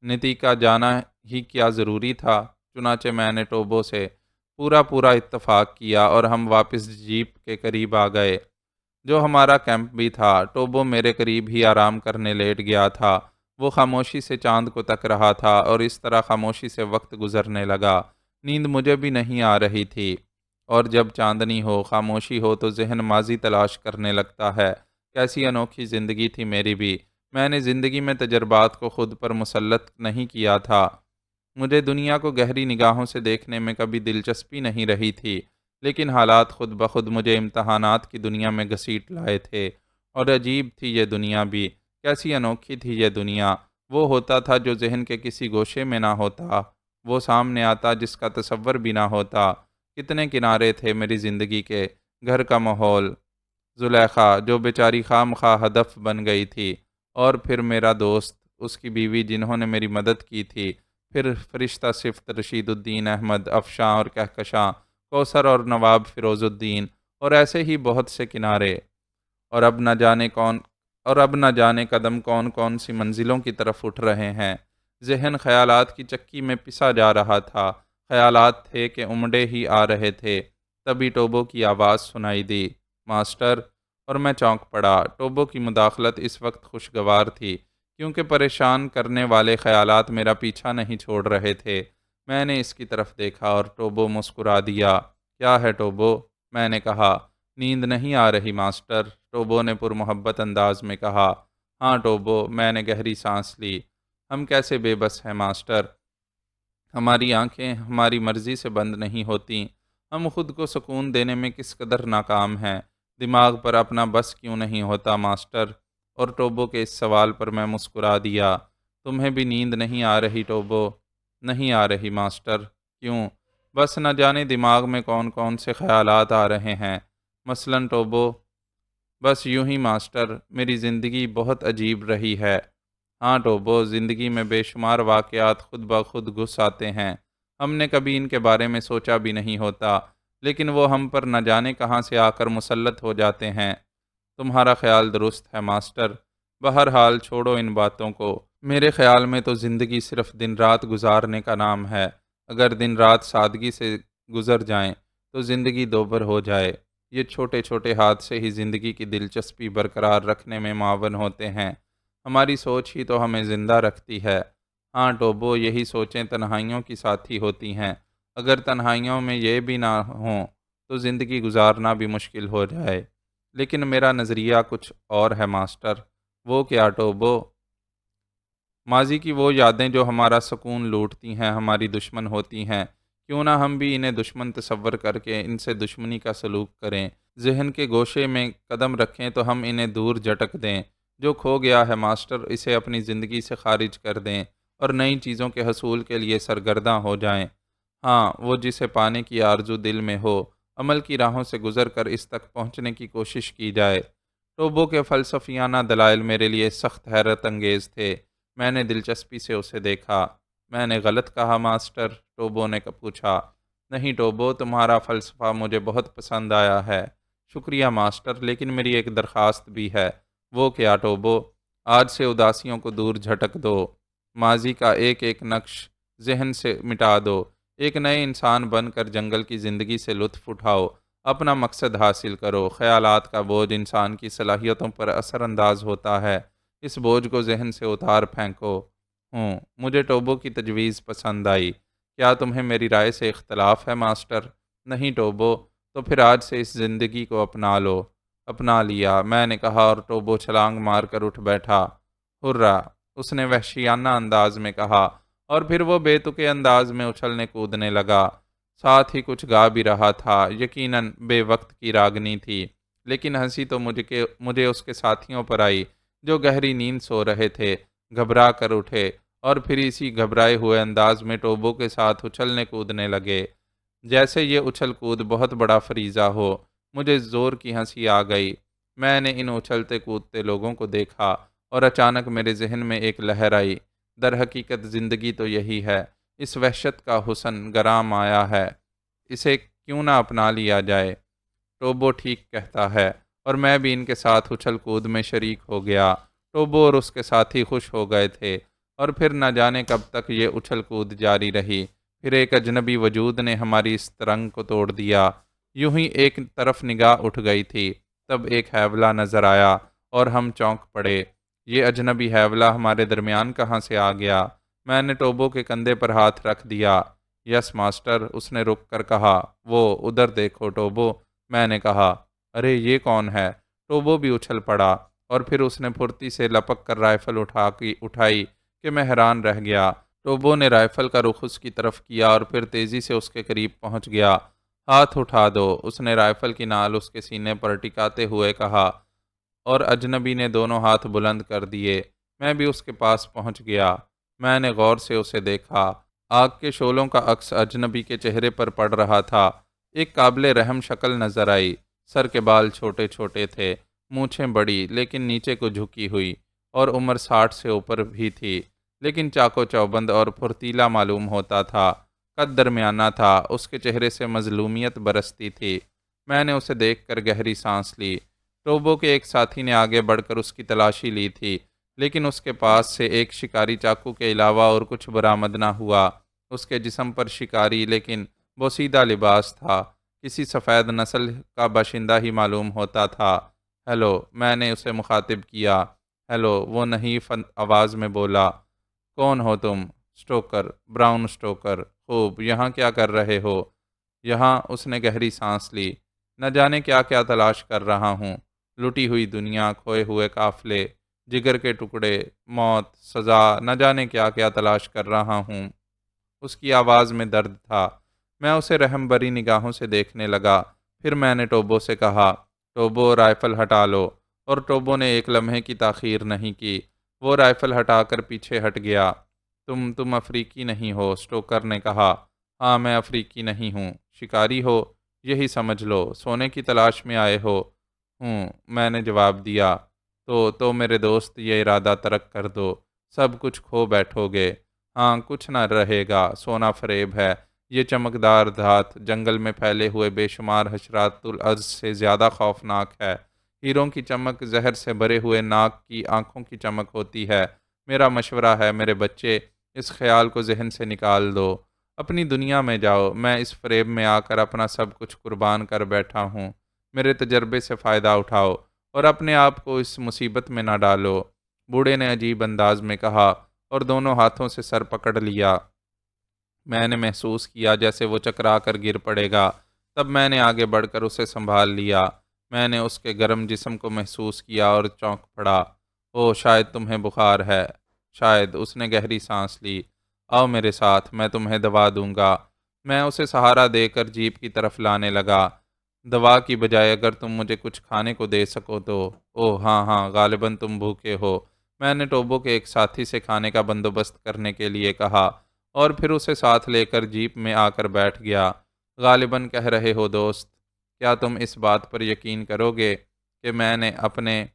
نتیکا جانا ہی کیا ضروری تھا؟ چنانچہ میں نے ٹوبو سے پورا اتفاق کیا اور ہم واپس جیپ کے قریب آ گئے، جو ہمارا کیمپ بھی تھا۔ ٹوبو میرے قریب ہی آرام کرنے لیٹ گیا تھا، وہ خاموشی سے چاند کو تک رہا تھا، اور اس طرح خاموشی سے وقت گزرنے لگا۔ نیند مجھے بھی نہیں آ رہی تھی، اور جب چاندنی ہو، خاموشی ہو، تو ذہن ماضی تلاش کرنے لگتا ہے۔ کیسی انوکھی زندگی تھی میری بھی۔ میں نے زندگی میں تجربات کو خود پر مسلط نہیں کیا تھا، مجھے دنیا کو گہری نگاہوں سے دیکھنے میں کبھی دلچسپی نہیں رہی تھی، لیکن حالات خود بخود مجھے امتحانات کی دنیا میں گھسیٹ لائے تھے۔ اور عجیب تھی یہ دنیا بھی، کیسی انوکھی تھی یہ دنیا۔ وہ ہوتا تھا جو ذہن کے کسی گوشے میں نہ ہوتا، وہ سامنے آتا جس کا تصور بھی نہ ہوتا۔ کتنے کنارے تھے میری زندگی کے، گھر کا ماحول، زلیخا جو بیچاری خواہ مخواہ ہدف بن گئی تھی، اور پھر میرا دوست، اس کی بیوی جنہوں نے میری مدد کی تھی، پھر فرشتہ صفت رشید الدین احمد، افشاں اور کہکشاں، کوثر اور نواب فیروز الدین، اور ایسے ہی بہت سے کنارے۔ اور اب نہ جانے قدم کون کون سی منزلوں کی طرف اٹھ رہے ہیں۔ ذہن خیالات کی چکی میں پسا جا رہا تھا، خیالات تھے کہ امڈے ہی آ رہے تھے۔ تبھی ٹوبو کی آواز سنائی دی، ماسٹر، اور میں چونک پڑا۔ ٹوبو کی مداخلت اس وقت خوشگوار تھی، کیونکہ پریشان کرنے والے خیالات میرا پیچھا نہیں چھوڑ رہے تھے۔ میں نے اس کی طرف دیکھا اور ٹوبو مسکرا دیا۔ کیا ہے ٹوبو؟ میں نے کہا۔ نیند نہیں آ رہی ماسٹر، ٹوبو نے پرمحبت انداز میں کہا۔ ہاں ٹوبو، میں نے گہری سانس لی۔ ہم کیسے بے بس ہیں ماسٹر، ہماری آنکھیں ہماری مرضی سے بند نہیں ہوتیں، ہم خود کو سکون دینے میں کس قدر ناکام ہیں، دماغ پر اپنا بس کیوں نہیں ہوتا ماسٹر؟ اور ٹوبو کے اس سوال پر میں مسکرا دیا۔ تمہیں بھی نیند نہیں آ رہی ٹوبو؟ نہیں آ رہی ماسٹر۔ کیوں؟ بس نہ جانے دماغ میں کون کون سے خیالات آ رہے ہیں۔ مثلاً ٹوبو؟ بس یوں ہی ماسٹر، میری زندگی بہت عجیب رہی ہے۔ ہاں ٹوبو، زندگی میں بے شمار واقعات خود بخود گھس آتے ہیں، ہم نے کبھی ان کے بارے میں سوچا بھی نہیں ہوتا، لیکن وہ ہم پر نہ جانے کہاں سے آ کر مسلط ہو جاتے ہیں۔ تمہارا خیال درست ہے ماسٹر، بہرحال چھوڑو ان باتوں کو۔ میرے خیال میں تو زندگی صرف دن رات گزارنے کا نام ہے، اگر دن رات سادگی سے گزر جائیں تو زندگی دوبھر ہو جائے۔ یہ چھوٹے چھوٹے حادثے ہی زندگی کی دلچسپی برقرار رکھنے میں معاون ہوتے ہیں، ہماری سوچ ہی تو ہمیں زندہ رکھتی ہے۔ ہاں ٹوبو، یہی سوچیں تنہائیوں کی ساتھی ہوتی ہیں، اگر تنہائیوں میں یہ بھی نہ ہوں تو زندگی گزارنا بھی مشکل ہو جائے۔ لیکن میرا نظریہ کچھ اور ہے ماسٹر۔ وہ کیا ٹوبو؟ ماضی کی وہ یادیں جو ہمارا سکون لوٹتی ہیں ہماری دشمن ہوتی ہیں، کیوں نہ ہم بھی انہیں دشمن تصور کر کے ان سے دشمنی کا سلوک کریں، ذہن کے گوشے میں قدم رکھیں تو ہم انہیں دور جھٹک دیں۔ جو کھو گیا ہے ماسٹر، اسے اپنی زندگی سے خارج کر دیں اور نئی چیزوں کے حصول کے لیے سرگرداں ہو جائیں۔ ہاں، وہ جسے پانے کی آرزو دل میں ہو، عمل کی راہوں سے گزر کر اس تک پہنچنے کی کوشش کی جائے۔ ٹوبو کے فلسفیانہ دلائل میرے لیے سخت حیرت انگیز تھے۔ میں نے دلچسپی سے اسے دیکھا۔ میں نے غلط کہا ماسٹر؟ ٹوبو نے پوچھا۔ نہیں ٹوبو، تمہارا فلسفہ مجھے بہت پسند آیا ہے۔ شکریہ ماسٹر، لیکن میری ایک درخواست بھی ہے۔ وہ کیا ٹوبو؟ آج سے اداسیوں کو دور جھٹک دو، ماضی کا ایک ایک نقش ذہن سے مٹا دو، ایک نئے انسان بن کر جنگل کی زندگی سے لطف اٹھاؤ، اپنا مقصد حاصل کرو۔ خیالات کا بوجھ انسان کی صلاحیتوں پر اثر انداز ہوتا ہے، اس بوجھ کو ذہن سے اتار پھینکو۔ مجھے ٹوبو کی تجویز پسند آئی۔ کیا تمہیں میری رائے سے اختلاف ہے ماسٹر؟ نہیں ٹوبو، تو پھر آج سے اس زندگی کو اپنا لو۔ اپنا لیا، میں نے کہا، اور ٹوبو چھلانگ مار کر اٹھ بیٹھا۔ ہررا، اس نے وحشیانہ انداز میں کہا، اور پھر وہ بے تکے انداز میں اچھلنے کودنے لگا، ساتھ ہی کچھ گا بھی رہا تھا۔ یقیناً بے وقت کی راگنی تھی، لیکن ہنسی تو مجھے اس کے ساتھیوں پر آئی، جو گہری نیند سو رہے تھے، گھبرا کر اٹھے، اور پھر اسی گھبرائے ہوئے انداز میں ٹوبو کے ساتھ اچھلنے کودنے لگے، جیسے یہ اچھل کود بہت بڑا فریضہ ہو۔ مجھے زور کی ہنسی آ گئی۔ میں نے ان اچھلتے کودتے لوگوں کو دیکھا، اور اچانک میرے ذہن میں ایک لہر آئی۔ در حقیقت زندگی تو یہی ہے، اس وحشت کا حسن گرام آیا ہے، اسے کیوں نہ اپنا لیا جائے؟ ٹوبو ٹھیک کہتا ہے، اور میں بھی ان کے ساتھ اچھل کود میں شریک ہو گیا۔ ٹوبو اور اس کے ساتھی خوش ہو گئے تھے، اور پھر نہ جانے کب تک یہ اچھل کود جاری رہی۔ پھر ایک اجنبی وجود نے ہماری اس ترنگ کو توڑ دیا۔ یوں ہی ایک طرف نگاہ اٹھ گئی تھی، تب ایک ہیولا نظر آیا، اور ہم چونک پڑے۔ یہ اجنبی ہیولا ہمارے درمیان کہاں سے آ گیا؟ میں نے ٹوبو کے کندھے پر ہاتھ رکھ دیا۔ یس ماسٹر، اس نے رک کر کہا۔ وہ ادھر دیکھو ٹوبو، میں نے کہا۔ ارے یہ کون ہے؟ ٹوبو بھی اچھل پڑا، اور پھر اس نے پھرتی سے لپک کر رائفل اٹھائی کہ میں حیران رہ گیا۔ ٹوبو نے رائفل کا رخ اس کی طرف کیا، اور پھر تیزی سے اس کے قریب پہنچ گیا۔ ہاتھ اٹھا دو، اس نے رائفل کی نال اس کے سینے پر ٹکاتے ہوئے کہا، اور اجنبی نے دونوں ہاتھ بلند کر دیے۔ میں بھی اس کے پاس پہنچ گیا۔ میں نے غور سے اسے دیکھا۔ آگ کے شعلوں کا عکس اجنبی کے چہرے پر پڑ رہا تھا۔ ایک قابل رحم شکل نظر آئی۔ سر کے بال چھوٹے چھوٹے تھے، مونچھیں بڑی لیکن نیچے کو جھکی ہوئی، اور عمر 60 سے اوپر بھی تھی، لیکن چاقو چوبند اور پھرتیلا معلوم ہوتا تھا۔ قد درمیانہ تھا، اس کے چہرے سے مظلومیت برستی تھی۔ میں نے اسے دیکھ کر گہری سانس لی۔ ٹوبو کے ایک ساتھی نے آگے بڑھ کر اس کی تلاشی لی تھی، لیکن اس کے پاس سے ایک شکاری چاقو کے علاوہ اور کچھ برآمد نہ ہوا۔ اس کے جسم پر شکاری لیکن بوسیدہ لباس تھا، کسی سفید نسل کا باشندہ ہی معلوم ہوتا تھا۔ ہیلو، میں نے اسے مخاطب کیا۔ ہیلو، وہ نحیف آواز میں بولا۔ کون ہو تم؟ Stoker, brown Stoker. خوب، یہاں کیا کر رہے ہو؟ یہاں، اس نے گہری سانس لی۔ نہ جانے کیا کیا تلاش کر رہا ہوں، لٹی ہوئی دنیا، کھوئے ہوئے قافلے، جگر کے ٹکڑے، موت، سزا، نہ جانے کیا کیا تلاش کر رہا ہوں۔ اس کی آواز میں درد تھا۔ میں اسے رحم بری نگاہوں سے دیکھنے لگا۔ پھر میں نے ٹوبو سے کہا، ٹوبو رائفل ہٹا لو، اور ٹوبو نے ایک لمحے کی تاخیر نہیں کی۔ وہ رائفل ہٹا کر پیچھے ہٹ گیا۔ تم افریقی نہیں ہو، سٹوکر نے کہا۔ ہاں، میں افریقی نہیں ہوں۔ شکاری ہو؟ یہی سمجھ لو۔ سونے کی تلاش میں آئے ہو؟ میں نے جواب دیا۔ تو میرے دوست، یہ ارادہ ترک کر دو، سب کچھ کھو بیٹھو گے۔ ہاں، کچھ نہ رہے گا، سونا فریب ہے۔ یہ چمکدار دھات جنگل میں پھیلے ہوئے بے شمار حشرات الارض سے زیادہ خوفناک ہے۔ ہیروں کی چمک زہر سے بھرے ہوئے ناگ کی آنکھوں کی چمک ہوتی ہے۔ میرا مشورہ ہے میرے بچے، اس خیال کو ذہن سے نکال دو۔ اپنی دنیا میں جاؤ۔ میں اس فریب میں آ کر اپنا سب کچھ قربان کر بیٹھا ہوں۔ میرے تجربے سے فائدہ اٹھاؤ، اور اپنے آپ کو اس مصیبت میں نہ ڈالو۔ بوڑھے نے عجیب انداز میں کہا، اور دونوں ہاتھوں سے سر پکڑ لیا۔ میں نے محسوس کیا جیسے وہ چکرا کر گر پڑے گا۔ تب میں نے آگے بڑھ کر اسے سنبھال لیا۔ میں نے اس کے گرم جسم کو محسوس کیا اور چونک پڑا۔ او، شاید تمہیں بخار ہے، شاید۔ اس نے گہری سانس لی۔ آؤ میرے ساتھ، میں تمہیں دوا دوں گا۔ میں اسے سہارا دے کر جیپ کی طرف لانے لگا۔ دوا کی بجائے اگر تم مجھے کچھ کھانے کو دے سکو تو۔ اوہ ہاں ہاں، غالباً تم بھوکے ہو۔ میں نے ٹوبو کے ایک ساتھی سے کھانے کا بندوبست کرنے کے لیے کہا، اور پھر اسے ساتھ لے کر جیپ میں آ کر بیٹھ گیا۔ غالباً کہہ رہے ہو دوست، کیا تم اس بات پر یقین کرو گے کہ میں نے اپنے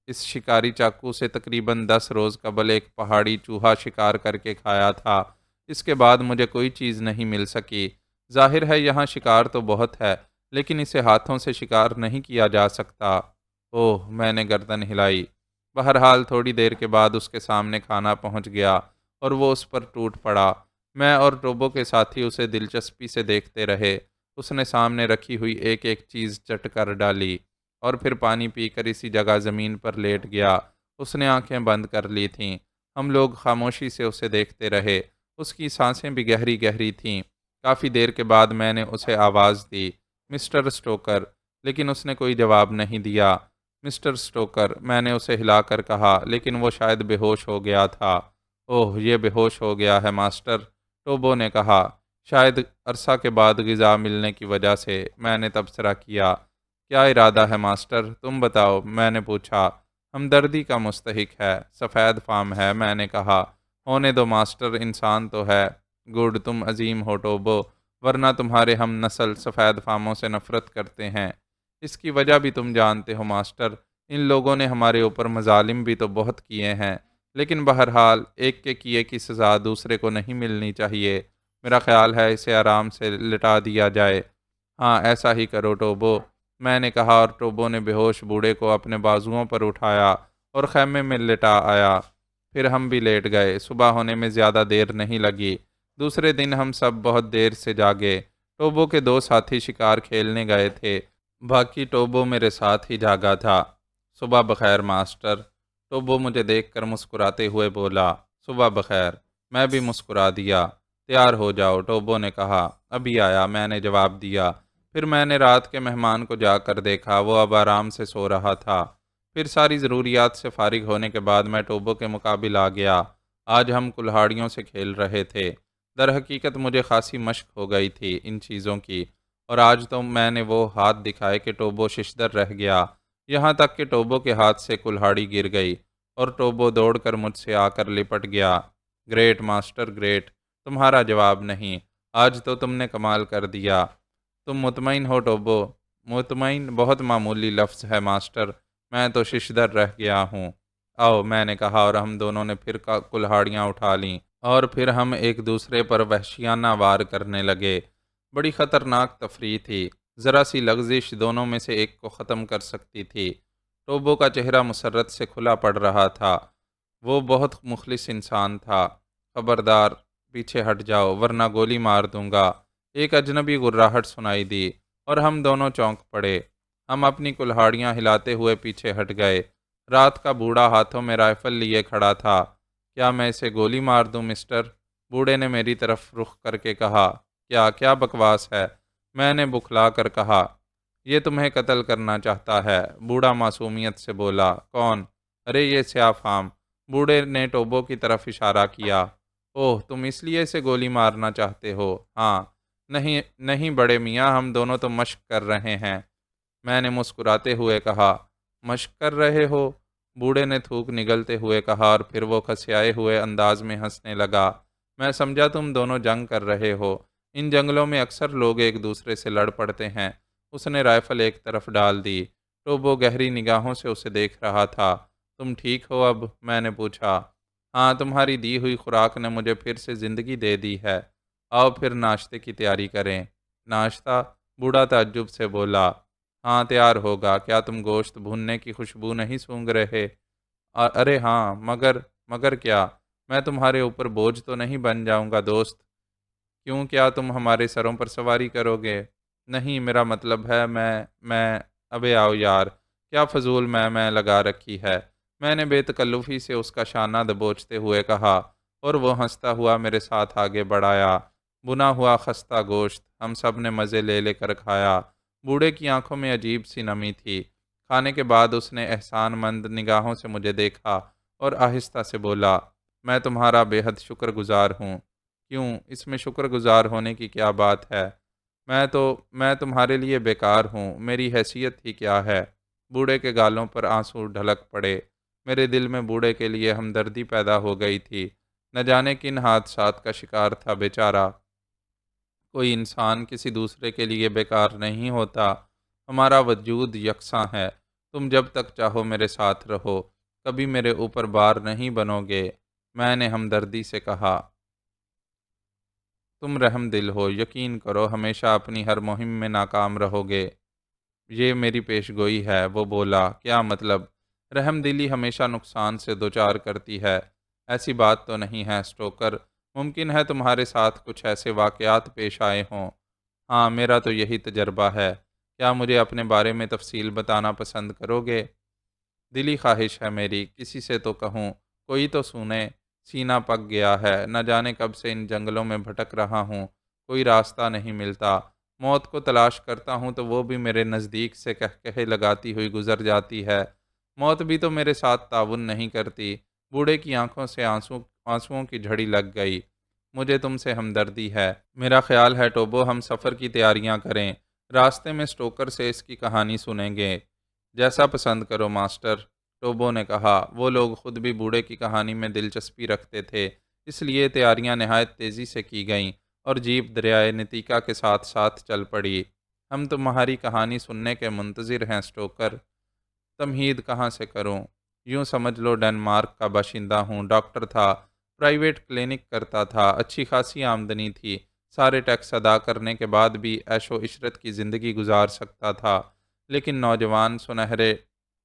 اس شکاری چاقو سے تقریباً 10 روز قبل ایک پہاڑی چوہا شکار کر کے کھایا تھا۔ اس کے بعد مجھے کوئی چیز نہیں مل سکی۔ ظاہر ہے یہاں شکار تو بہت ہے، لیکن اسے ہاتھوں سے شکار نہیں کیا جا سکتا۔ اوہ، میں نے گردن ہلائی۔ بہرحال تھوڑی دیر کے بعد اس کے سامنے کھانا پہنچ گیا اور وہ اس پر ٹوٹ پڑا۔ میں اور ٹوبو کے ساتھی اسے دلچسپی سے دیکھتے رہے۔ اس نے سامنے رکھی ہوئی ایک ایک چیز چٹ کر ڈالی اور پھر پانی پی کر اسی جگہ زمین پر لیٹ گیا۔ اس نے آنکھیں بند کر لی تھیں۔ ہم لوگ خاموشی سے اسے دیکھتے رہے۔ اس کی سانسیں بھی گہری گہری تھیں۔ کافی دیر کے بعد میں نے اسے آواز دی، مسٹر سٹوکر، لیکن اس نے کوئی جواب نہیں دیا۔ مسٹر سٹوکر، میں نے اسے ہلا کر کہا، لیکن وہ شاید بے ہوش ہو گیا تھا۔ اوہ، یہ بے ہوش ہو گیا ہے ماسٹر، ٹوبو نے کہا۔ شاید عرصہ کے بعد غذا ملنے کی وجہ سے، میں نے تبصرہ کیا۔ کیا ارادہ ہے ماسٹر، تم بتاؤ، میں نے پوچھا۔ ہمدردی کا مستحق ہے، سفید فام ہے، میں نے کہا۔ ہونے دو ماسٹر، انسان تو ہے۔ گڈ، تم عظیم ہو ٹوبو، ورنہ تمہارے ہم نسل سفید فاموں سے نفرت کرتے ہیں۔ اس کی وجہ بھی تم جانتے ہو ماسٹر، ان لوگوں نے ہمارے اوپر مظالم بھی تو بہت کیے ہیں، لیکن بہرحال ایک کے کیے کی سزا دوسرے کو نہیں ملنی چاہیے۔ میرا خیال ہے اسے آرام سے لٹا دیا جائے۔ ہاں، ایسا ہی کرو ٹوبو، میں نے کہا، اور ٹوبو نے بے ہوش بوڑھے کو اپنے بازوؤں پر اٹھایا اور خیمے میں لٹا آیا۔ پھر ہم بھی لیٹ گئے۔ صبح ہونے میں زیادہ دیر نہیں لگی۔ دوسرے دن ہم سب بہت دیر سے جاگے۔ ٹوبو کے 2 ساتھی شکار کھیلنے گئے تھے، باقی ٹوبو میرے ساتھ ہی جاگا تھا۔ صبح بخیر ماسٹر، ٹوبو مجھے دیکھ کر مسکراتے ہوئے بولا۔ صبح بخیر، میں بھی مسکرا دیا۔ تیار ہو جاؤ، ٹوبو نے کہا۔ ابھی آیا، میں نے جواب دیا۔ پھر میں نے رات کے مہمان کو جا کر دیکھا، وہ اب آرام سے سو رہا تھا۔ پھر ساری ضروریات سے فارغ ہونے کے بعد میں ٹوبو کے مقابل آ گیا۔ آج ہم کلہاڑیوں سے کھیل رہے تھے۔ در حقیقت مجھے خاصی مشق ہو گئی تھی ان چیزوں کی، اور آج تو میں نے وہ ہاتھ دکھائے کہ ٹوبو ششدر رہ گیا، یہاں تک کہ ٹوبو کے ہاتھ سے کلہاڑی گر گئی اور ٹوبو دوڑ کر مجھ سے آ کر لپٹ گیا۔ گریٹ ماسٹر، گریٹ، تمہارا جواب نہیں، آج تو تم نے کمال کر دیا۔ تم مطمئن ہو ٹوبو؟ مطمئن بہت معمولی لفظ ہے ماسٹر، میں تو ششدر رہ گیا ہوں۔ آؤ، میں نے کہا، اور ہم دونوں نے پھر کلہاڑیاں اٹھا لیں اور پھر ہم ایک دوسرے پر وحشیانہ وار کرنے لگے۔ بڑی خطرناک تفریح تھی، ذرا سی لغزش دونوں میں سے ایک کو ختم کر سکتی تھی۔ ٹوبو کا چہرہ مسرت سے کھلا پڑ رہا تھا، وہ بہت مخلص انسان تھا۔ خبردار، پیچھے ہٹ جاؤ ورنہ گولی مار دوں گا، ایک اجنبی غراہٹ سنائی دی اور ہم دونوں چونک پڑے۔ ہم اپنی کلہاڑیاں ہلاتے ہوئے پیچھے ہٹ گئے۔ رات کا بوڑھا ہاتھوں میں رائفل لیے کھڑا تھا۔ کیا میں اسے گولی مار دوں مسٹر؟ بوڑھے نے میری طرف رخ کر کے کہا۔ کیا بکواس ہے، میں نے بکھلا کر کہا۔ یہ تمہیں قتل کرنا چاہتا ہے، بوڑھا معصومیت سے بولا۔ کون؟ ارے یہ سیاہ فام، بوڑھے نے ٹوبو کی طرف اشارہ کیا۔ اوہ، تم اس لیے اسے گولی مارنا چاہتے ہو؟ ہاں۔ نہیں نہیں بڑے میاں، ہم دونوں تو مشق کر رہے ہیں، میں نے مسکراتے ہوئے کہا۔ مشق کر رہے ہو؟ بوڑھے نے تھوک نگلتے ہوئے کہا اور پھر وہ کھسیائے ہوئے انداز میں ہنسنے لگا۔ میں سمجھا تم دونوں جنگ کر رہے ہو، ان جنگلوں میں اکثر لوگ ایک دوسرے سے لڑ پڑتے ہیں۔ اس نے رائفل ایک طرف ڈال دی۔ ٹوبو گہری نگاہوں سے اسے دیکھ رہا تھا۔ تم ٹھیک ہو اب؟ میں نے پوچھا۔ ہاں، تمہاری دی ہوئی خوراک نے مجھے پھر سے زندگی دے دی ہے۔ آؤ پھر ناشتے کی تیاری کریں۔ ناشتہ؟ بوڑھا تعجب سے بولا۔ ہاں، تیار ہوگا۔ کیا تم گوشت بھوننے کی خوشبو نہیں سونگھ رہے؟ ارے ہاں، مگر کیا؟ میں تمہارے اوپر بوجھ تو نہیں بن جاؤں گا دوست؟ کیوں، کیا تم ہمارے سروں پر سواری کرو گے؟ نہیں، میرا مطلب ہے میں ابے آؤ یار، کیا فضول میں لگا رکھی ہے، میں نے بے تکلفی سے اس کا شانہ دبوچتے ہوئے کہا، اور وہ ہنستا ہوا میرے ساتھ آگے بڑھایا۔ بنا ہوا خستہ گوشت ہم سب نے مزے لے لے کر کھایا۔ بوڑھے کی آنکھوں میں عجیب سی نمی تھی۔ کھانے کے بعد اس نے احسان مند نگاہوں سے مجھے دیکھا اور آہستہ سے بولا، میں تمہارا بے حد شکر گزار ہوں۔ کیوں، اس میں شکر گزار ہونے کی کیا بات ہے؟ میں تمہارے لیے بیکار ہوں، میری حیثیت ہی کیا ہے؟ بوڑھے کے گالوں پر آنسو ڈھلک پڑے۔ میرے دل میں بوڑھے کے لیے ہمدردی پیدا ہو گئی تھی۔ نہ جانے کن حادثات کا شکار تھا بیچارہ۔ کوئی انسان کسی دوسرے کے لیے بیکار نہیں ہوتا، ہمارا وجود یکساں ہے۔ تم جب تک چاہو میرے ساتھ رہو، کبھی میرے اوپر بار نہیں بنو گے۔ میں نے ہمدردی سے کہا، تم رحم دل ہو، یقین کرو ہمیشہ اپنی ہر مہم میں ناکام رہو گے۔ یہ میری پیش گوئی ہے۔ وہ بولا، کیا مطلب؟ رحم دلی ہمیشہ نقصان سے دوچار کرتی ہے۔ ایسی بات تو نہیں ہے سٹوکر، ممکن ہے تمہارے ساتھ کچھ ایسے واقعات پیش آئے ہوں۔ ہاں، میرا تو یہی تجربہ ہے۔ کیا مجھے اپنے بارے میں تفصیل بتانا پسند کرو گے؟ دلی خواہش ہے میری، کسی سے تو کہوں، کوئی تو سنے۔ سینہ پک گیا ہے، نہ جانے کب سے ان جنگلوں میں بھٹک رہا ہوں، کوئی راستہ نہیں ملتا۔ موت کو تلاش کرتا ہوں تو وہ بھی میرے نزدیک سے کہے لگاتی ہوئی گزر جاتی ہے۔ موت بھی تو میرے ساتھ تعاون نہیں کرتی۔ بوڑھے کی آنکھوں سے آنسوؤں کی جھڑی لگ گئی۔ مجھے تم سے ہمدردی ہے۔ میرا خیال ہے ٹوبو، ہم سفر کی تیاریاں کریں، راستے میں سٹوکر سے اس کی کہانی سنیں گے۔ جیسا پسند کرو ماسٹر، ٹوبو نے کہا۔ وہ لوگ خود بھی بوڑھے کی کہانی میں دلچسپی رکھتے تھے، اس لیے تیاریاں نہایت تیزی سے کی گئیں اور جیپ دریائے نیتیکا کے ساتھ ساتھ چل پڑی۔ ہم تمہاری کہانی سننے کے منتظر ہیں سٹوکر۔ تمہید کہاں سے کروں؟ یوں سمجھ لو ڈنمارک کا باشندہ ہوں، ڈاکٹر تھا، پرائیویٹ کلینک کرتا تھا، اچھی خاصی آمدنی تھی، سارے ٹیکس ادا کرنے کے بعد بھی عیش و عشرت کی زندگی گزار سکتا تھا۔ لیکن نوجوان سنہرے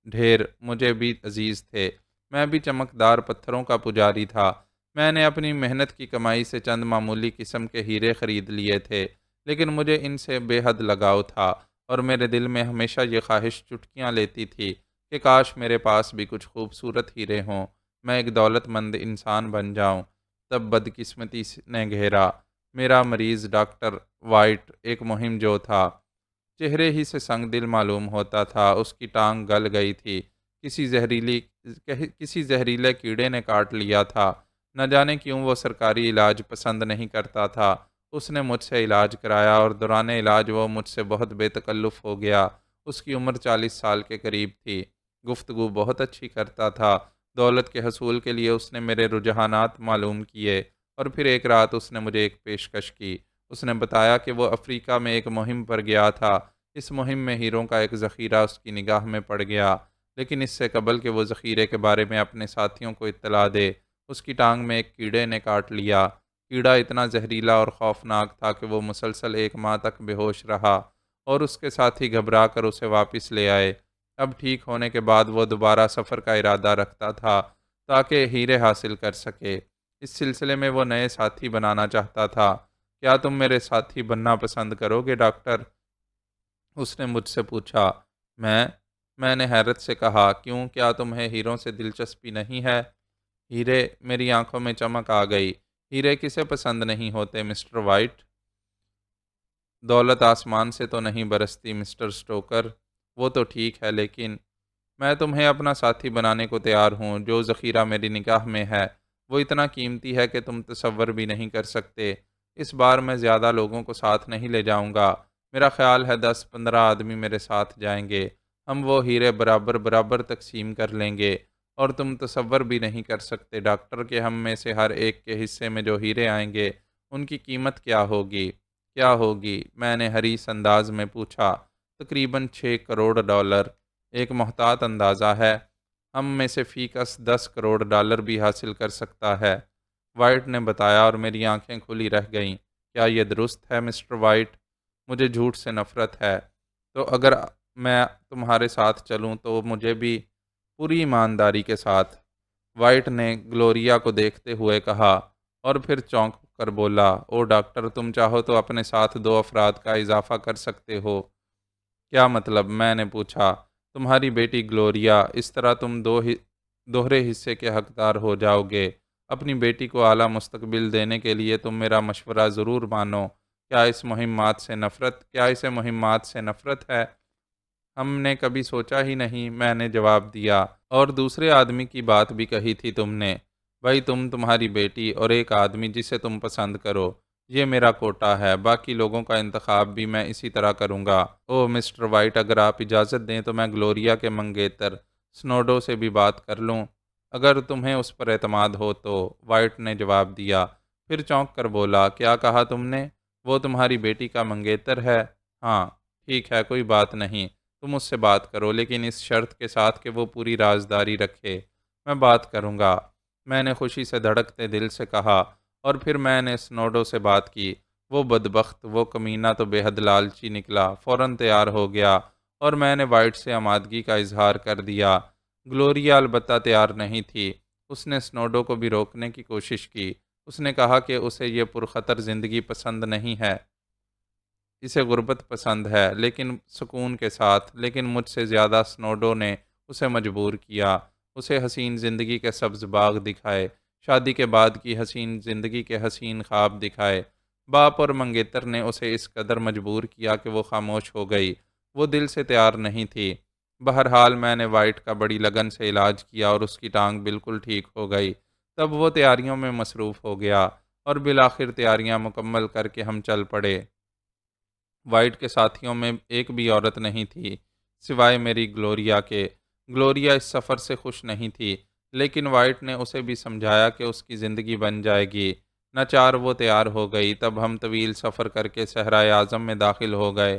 ڈھیر مجھے بھی عزیز تھے۔ میں بھی چمکدار پتھروں کا پجاری تھا۔ میں نے اپنی محنت کی کمائی سے چند معمولی قسم کے ہیرے خرید لیے تھے، لیکن مجھے ان سے بے حد لگاؤ تھا اور میرے دل میں ہمیشہ یہ خواہش چٹکیاں لیتی تھی کہ کاش میرے پاس بھی کچھ خوبصورت ہیرے ہوں، میں ایک دولت مند انسان بن جاؤں۔ تب بدقسمتی نے گھیرا۔ میرا مریض ڈاکٹر وائٹ ایک مہم جو تھا، چہرے ہی سے سنگ دل معلوم ہوتا تھا۔ اس کی ٹانگ گل گئی تھی، کسی زہریلے کیڑے نے کاٹ لیا تھا۔ نہ جانے کیوں وہ سرکاری علاج پسند نہیں کرتا تھا۔ اس نے مجھ سے علاج کرایا اور دوران علاج وہ مجھ سے بہت بے تکلف ہو گیا۔ اس کی عمر 40 سال کے قریب تھی، گفتگو بہت اچھی کرتا تھا۔ دولت کے حصول کے لیے اس نے میرے رجحانات معلوم کیے اور پھر ایک رات اس نے مجھے ایک پیشکش کی۔ اس نے بتایا کہ وہ افریقہ میں ایک مہم پر گیا تھا۔ اس مہم میں ہیروں کا ایک ذخیرہ اس کی نگاہ میں پڑ گیا، لیکن اس سے قبل کہ وہ ذخیرے کے بارے میں اپنے ساتھیوں کو اطلاع دے، اس کی ٹانگ میں ایک کیڑے نے کاٹ لیا۔ کیڑا اتنا زہریلا اور خوفناک تھا کہ وہ مسلسل 1 ماہ تک بے ہوش رہا اور اس کے ساتھی گھبرا کر اسے واپس لے آئے۔ اب ٹھیک ہونے کے بعد وہ دوبارہ سفر کا ارادہ رکھتا تھا تاکہ ہیرے حاصل کر سکے۔ اس سلسلے میں وہ نئے ساتھی بنانا چاہتا تھا۔ کیا تم میرے ساتھی بننا پسند کرو گے ڈاکٹر؟ اس نے مجھ سے پوچھا۔ میں نے حیرت سے کہا، کیوں، کیا تمہیں ہیروں سے دلچسپی نہیں ہے؟ ہیرے؟ میری آنکھوں میں چمک آ گئی۔ ہیرے کسے پسند نہیں ہوتے مسٹر وائٹ؟ دولت آسمان سے تو نہیں برستی مسٹر سٹوکر۔ وہ تو ٹھیک ہے، لیکن میں تمہیں اپنا ساتھی بنانے کو تیار ہوں۔ جو ذخیرہ میری نگاہ میں ہے وہ اتنا قیمتی ہے کہ تم تصور بھی نہیں کر سکتے۔ اس بار میں زیادہ لوگوں کو ساتھ نہیں لے جاؤں گا، میرا خیال ہے 10-15 آدمی میرے ساتھ جائیں گے۔ ہم وہ ہیرے برابر برابر تقسیم کر لیں گے، اور تم تصور بھی نہیں کر سکتے ڈاکٹر کہ ہم میں سے ہر ایک کے حصے میں جو ہیرے آئیں گے ان کی قیمت کیا ہوگی؟ کیا ہوگی؟ میں نے حریص انداز میں پوچھا۔ تقریباً $6 کروڑ۔ ایک محتاط اندازہ ہے، ہم میں سے فی کس $10 کروڑ بھی حاصل کر سکتا ہے، وائٹ نے بتایا، اور میری آنکھیں کھلی رہ گئیں۔ کیا یہ درست ہے مسٹر وائٹ؟ مجھے جھوٹ سے نفرت ہے، تو اگر میں تمہارے ساتھ چلوں تو مجھے بھی؟ پوری ایمانداری کے ساتھ، وائٹ نے گلوریا کو دیکھتے ہوئے کہا، اور پھر چونک کر بولا، او ڈاکٹر، تم چاہو تو اپنے ساتھ 2 افراد کا اضافہ کر سکتے ہو۔ کیا مطلب؟ میں نے پوچھا۔ تمہاری بیٹی گلوریا، اس طرح تم دوہرے حصے کے حقدار ہو جاؤ گے۔ اپنی بیٹی کو اعلیٰ مستقبل دینے کے لیے تم میرا مشورہ ضرور مانو۔ کیا اسے مہمات سے نفرت ہے؟ ہم نے کبھی سوچا ہی نہیں، میں نے جواب دیا۔ اور دوسرے آدمی کی بات بھی کہی تھی تم نے؟ بھائی تمہاری بیٹی اور ایک آدمی جسے تم پسند کرو، یہ میرا کوٹا ہے، باقی لوگوں کا انتخاب بھی میں اسی طرح کروں گا۔ او مسٹر وائٹ، اگر آپ اجازت دیں تو میں گلوریا کے منگیتر سنوڈو سے بھی بات کر لوں۔ اگر تمہیں اس پر اعتماد ہو تو، وائٹ نے جواب دیا۔ پھر چونک کر بولا، کیا کہا تم نے؟ وہ تمہاری بیٹی کا منگیتر ہے؟ ہاں، ٹھیک ہے، کوئی بات نہیں، تم اس سے بات کرو، لیکن اس شرط کے ساتھ کہ وہ پوری رازداری رکھے۔ میں بات کروں گا، میں نے خوشی سے دھڑکتے دل سے کہا، اور پھر میں نے سنوڈو سے بات کی۔ وہ بدبخت، وہ کمینہ تو بے حد لالچی نکلا، فوراً تیار ہو گیا، اور میں نے وائٹ سے آمادگی کا اظہار کر دیا۔ گلوریا البتہ تیار نہیں تھی۔ اس نے سنوڈو کو بھی روکنے کی کوشش کی۔ اس نے کہا کہ اسے یہ پرخطر زندگی پسند نہیں ہے، اسے غربت پسند ہے، لیکن سکون کے ساتھ۔ لیکن مجھ سے زیادہ سنوڈو نے اسے مجبور کیا، اسے حسین زندگی کے سبز باغ دکھائے، شادی کے بعد کی حسین زندگی کے حسین خواب دکھائے۔ باپ اور منگیتر نے اسے اس قدر مجبور کیا کہ وہ خاموش ہو گئی، وہ دل سے تیار نہیں تھی۔ بہرحال میں نے وائٹ کا بڑی لگن سے علاج کیا اور اس کی ٹانگ بالکل ٹھیک ہو گئی۔ تب وہ تیاریوں میں مصروف ہو گیا، اور بالآخر تیاریاں مکمل کر کے ہم چل پڑے۔ وائٹ کے ساتھیوں میں ایک بھی عورت نہیں تھی سوائے میری گلوریا کے۔ گلوریا اس سفر سے خوش نہیں تھی، لیکن وائٹ نے اسے بھی سمجھایا کہ اس کی زندگی بن جائے گی۔ ناچار وہ تیار ہو گئی۔ تب ہم طویل سفر کر کے صحرائے اعظم میں داخل ہو گئے۔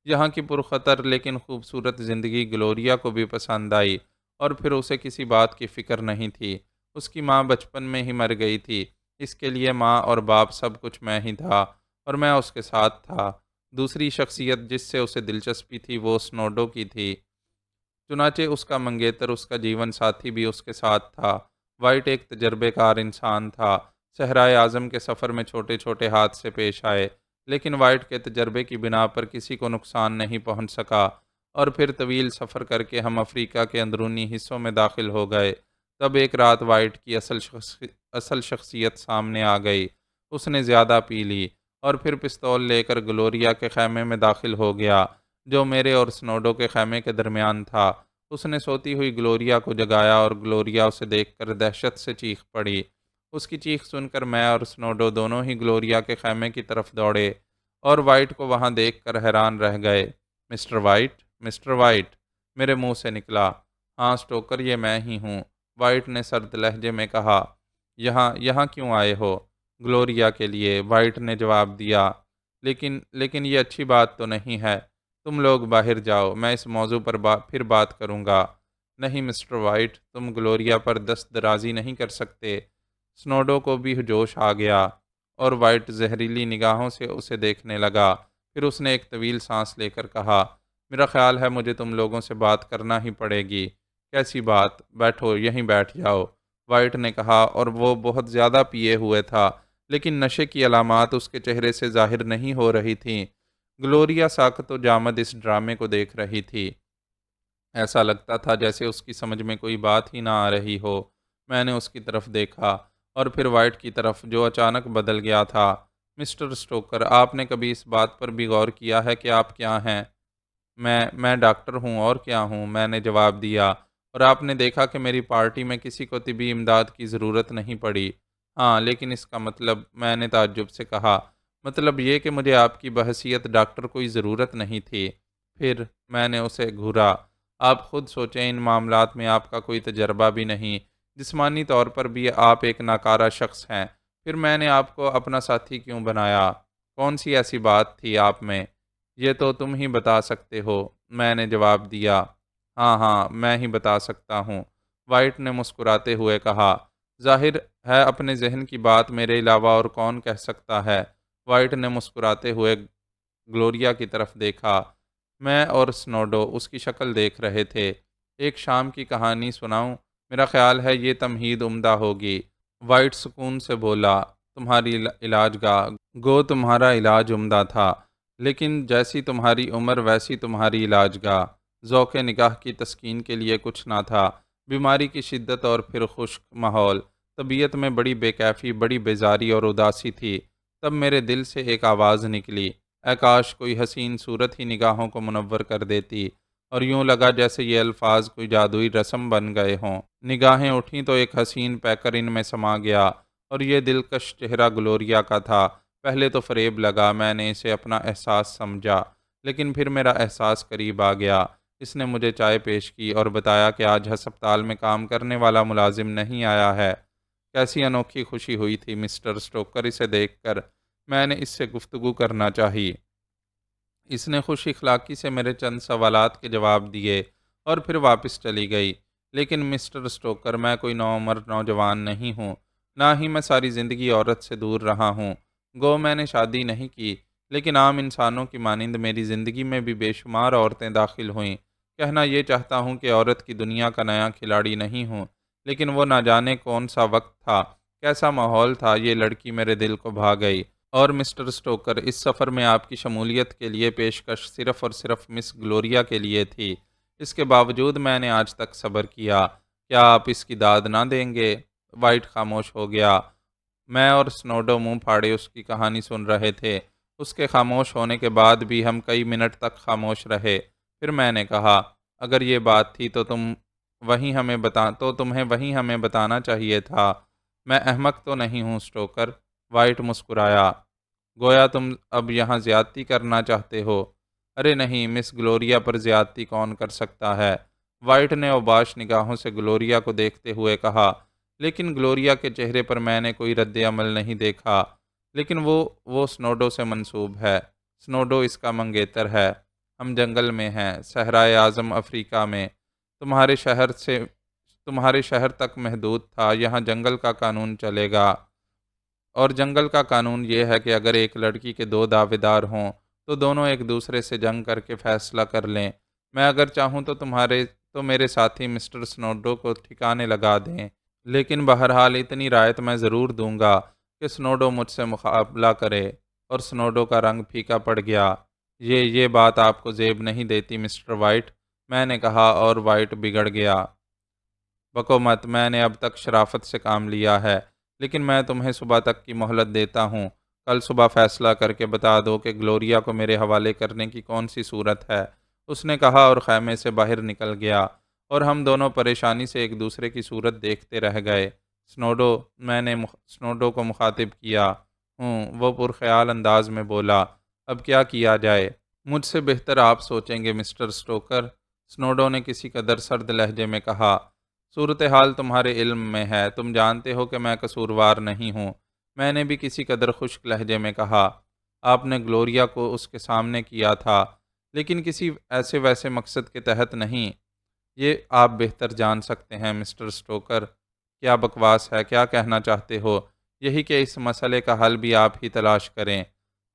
یہاں کی پرخطر لیکن خوبصورت زندگی گلوریا کو بھی پسند آئی، اور پھر اسے کسی بات کی فکر نہیں تھی۔ اس کی ماں بچپن میں ہی مر گئی تھی، اس کے لیے ماں اور باپ سب کچھ میں ہی تھا، اور میں اس کے ساتھ تھا۔ دوسری شخصیت جس سے اسے دلچسپی تھی وہ سنوڈو کی تھی، چنانچہ اس کا منگیتر، اس کا جیون ساتھی بھی اس کے ساتھ تھا۔ وائٹ ایک تجربے کار انسان تھا۔ صحرائے اعظم کے سفر میں چھوٹے چھوٹے حادثے پیش آئے، لیکن وائٹ کے تجربے کی بنا پر کسی کو نقصان نہیں پہنچ سکا، اور پھر طویل سفر کر کے ہم افریقہ کے اندرونی حصوں میں داخل ہو گئے۔ تب ایک رات وائٹ کی اصل شخصیت سامنے آ گئی۔ اس نے زیادہ پی لی، اور پھر پستول لے کر گلوریا کے خیمے میں داخل ہو گیا، جو میرے اور سنوڈو کے خیمے کے درمیان تھا۔ اس نے سوتی ہوئی گلوریا کو جگایا، اور گلوریا اسے دیکھ کر دہشت سے چیخ پڑی۔ اس کی چیخ سن کر میں اور سنوڈو دونوں ہی گلوریا کے خیمے کی طرف دوڑے، اور وائٹ کو وہاں دیکھ کر حیران رہ گئے۔ مسٹر وائٹ، مسٹر وائٹ، میرے منہ سے نکلا۔ ہاں سٹوکر، یہ میں ہی ہوں، وائٹ نے سرد لہجے میں کہا۔ یہاں کیوں آئے ہو؟ گلوریا کے لیے، وائٹ نے جواب دیا۔ لیکن یہ اچھی بات تو نہیں ہے، تم لوگ باہر جاؤ، میں اس موضوع پر پھر بات کروں گا۔ نہیں مسٹر وائٹ، تم گلوریا پر دست درازی نہیں کر سکتے۔ سنوڈو کو بھی جوش آ گیا، اور وائٹ زہریلی نگاہوں سے اسے دیکھنے لگا۔ پھر اس نے ایک طویل سانس لے کر کہا، میرا خیال ہے مجھے تم لوگوں سے بات کرنا ہی پڑے گی۔ کیسی بات؟ بیٹھو، یہیں بیٹھ جاؤ، وائٹ نے کہا، اور وہ بہت زیادہ پیے ہوئے تھا، لیکن نشے کی علامات اس کے چہرے سے ظاہر نہیں ہو رہی تھیں۔ گلوریا ساکت و جامد اس ڈرامے کو دیکھ رہی تھی۔ ایسا لگتا تھا جیسے اس کی سمجھ میں کوئی بات ہی نہ آ رہی ہو۔ میں نے اس کی طرف دیکھا، اور پھر وائٹ کی طرف، جو اچانک بدل گیا تھا۔ مسٹر سٹوکر، آپ نے کبھی اس بات پر بھی غور کیا ہے کہ آپ کیا ہیں؟ میں ڈاکٹر ہوں، اور کیا ہوں، میں نے جواب دیا۔ اور آپ نے دیکھا کہ میری پارٹی میں کسی کو طبی امداد کی ضرورت نہیں پڑی۔ ہاں، لیکن اس کا مطلب، میں نے تعجب سے کہا، مطلب یہ کہ مجھے آپ کی بحیثیت ڈاکٹر کوئی ضرورت نہیں تھی۔ پھر میں نے اسے گھورا، آپ خود سوچیں، ان معاملات میں آپ کا کوئی تجربہ بھی نہیں، جسمانی طور پر بھی آپ ایک ناکارہ شخص ہیں، پھر میں نے آپ کو اپنا ساتھی کیوں بنایا؟ کون سی ایسی بات تھی آپ میں؟ یہ تو تم ہی بتا سکتے ہو، میں نے جواب دیا۔ ہاں ہاں، میں ہی بتا سکتا ہوں، وائٹ نے مسکراتے ہوئے کہا۔ ظاہر ہے اپنے ذہن کی بات میرے علاوہ اور کون کہہ سکتا ہے؟ وائٹ نے مسکراتے ہوئے گلوریا کی طرف دیکھا۔ میں اور سنوڈو اس کی شکل دیکھ رہے تھے۔ ایک شام کی کہانی سناؤں؟ میرا خیال ہے یہ تمہید عمدہ ہوگی، وائٹ سکون سے بولا۔ تمہاری علاج گاہ گو تمہارا علاج عمدہ تھا، لیکن جیسی تمہاری عمر ویسی تمہاری علاج گاہ۔ ذوق نگاہ کی تسکین کے لیے کچھ نہ تھا، بیماری کی شدت اور پھر خشک ماحول، طبیعت میں بڑی بے کیفی، بڑی بیزاری اور اداسی تھی۔ تب میرے دل سے ایک آواز نکلی، اے کاش کوئی حسین صورت ہی نگاہوں کو منور کر دیتی، اور یوں لگا جیسے یہ الفاظ کوئی جادوئی رسم بن گئے ہوں۔ نگاہیں اٹھیں تو ایک حسین پیکر ان میں سما گیا، اور یہ دلکش چہرہ گلوریا کا تھا۔ پہلے تو فریب لگا، میں نے اسے اپنا احساس سمجھا، لیکن پھر میرا احساس قریب آ گیا۔ اس نے مجھے چائے پیش کی اور بتایا کہ آج ہسپتال میں کام کرنے والا ملازم نہیں آیا ہے۔ کیسی انوکھی خوشی ہوئی تھی مسٹر سٹوکر اسے دیکھ کر۔ میں نے اس سے گفتگو کرنا چاہی۔ اس نے خوش اخلاقی سے میرے چند سوالات کے جواب دیے اور پھر واپس چلی گئی۔ لیکن مسٹر سٹوکر، میں کوئی نوعمر نوجوان نہیں ہوں، نہ ہی میں ساری زندگی عورت سے دور رہا ہوں۔ گو میں نے شادی نہیں کی، لیکن عام انسانوں کی مانند میری زندگی میں بھی بے شمار عورتیں داخل ہوئیں۔ کہنا یہ چاہتا ہوں کہ عورت کی دنیا کا نیا کھلاڑی نہیں ہوں، لیکن وہ نہ جانے کون سا وقت تھا، کیسا ماحول تھا، یہ لڑکی میرے دل کو بھا گئی۔ اور مسٹر سٹوکر، اس سفر میں آپ کی شمولیت کے لیے پیشکش صرف اور صرف مس گلوریا کے لیے تھی۔ اس کے باوجود میں نے آج تک صبر کیا۔ کیا آپ اس کی داد نہ دیں گے؟ وائٹ خاموش ہو گیا۔ میں اور سنوڈو منہ پھاڑے اس کی کہانی سن رہے تھے۔ اس کے خاموش ہونے کے بعد بھی ہم کئی منٹ تک خاموش رہے۔ پھر میں نے کہا، اگر یہ بات تھی تو تمہیں وہیں ہمیں بتانا چاہیے تھا۔ میں احمق تو نہیں ہوں سٹوکر؟ وائٹ مسکرایا۔ گویا تم اب یہاں زیادتی کرنا چاہتے ہو۔ ارے نہیں، مس گلوریا پر زیادتی کون کر سکتا ہے؟ وائٹ نے اوباش نگاہوں سے گلوریا کو دیکھتے ہوئے کہا۔ لیکن گلوریا کے چہرے پر میں نے کوئی رد عمل نہیں دیکھا۔ لیکن وہ سنوڈو سے منسوب ہے۔ سنوڈو اس کا منگیتر ہے۔ ہم جنگل میں ہیں، صحرائے اعظم افریقہ میں۔ تمہارے شہر تک محدود تھا، یہاں جنگل کا قانون چلے گا۔ اور جنگل کا قانون یہ ہے کہ اگر ایک لڑکی کے دو دعوے دار ہوں تو دونوں ایک دوسرے سے جنگ کر کے فیصلہ کر لیں۔ میں اگر چاہوں تو میرے ساتھی مسٹر سنوڈو کو ٹھکانے لگا دیں، لیکن بہرحال اتنی رعایت میں ضرور دوں گا کہ سنوڈو مجھ سے مقابلہ کرے۔ اور سنوڈو کا رنگ پھیکا پڑ گیا۔ یہ بات آپ کو زیب نہیں دیتی مسٹر وائٹ؟ میں نے کہا، اور وائٹ بگڑ گیا۔ بکو مت، میں نے اب تک شرافت سے کام لیا ہے، لیکن میں تمہیں صبح تک کی مہلت دیتا ہوں۔ کل صبح فیصلہ کر کے بتا دو کہ گلوریا کو میرے حوالے کرنے کی کون سی صورت ہے، اس نے کہا اور خیمے سے باہر نکل گیا، اور ہم دونوں پریشانی سے ایک دوسرے کی صورت دیکھتے رہ گئے۔ سنوڈو، میں نے سنوڈو کو مخاطب کیا۔ وہ پرخیال انداز میں بولا، اب کیا کیا جائے؟ مجھ سے بہتر آپ سوچیں گے مسٹر سٹوکر، سنوڈو نے کسی قدر سرد لہجے میں کہا۔ صورتحال تمہارے علم میں ہے، تم جانتے ہو کہ میں قصوروار نہیں ہوں۔ میں نے بھی کسی قدر خشک لہجے میں کہا، آپ نے گلوریا کو اس کے سامنے کیا تھا، لیکن کسی ایسے ویسے مقصد کے تحت نہیں۔ یہ آپ بہتر جان سکتے ہیں مسٹر سٹوکر۔ کیا بکواس ہے؟ کیا کہنا چاہتے ہو؟ یہی کہ اس مسئلے کا حل بھی آپ ہی تلاش کریں۔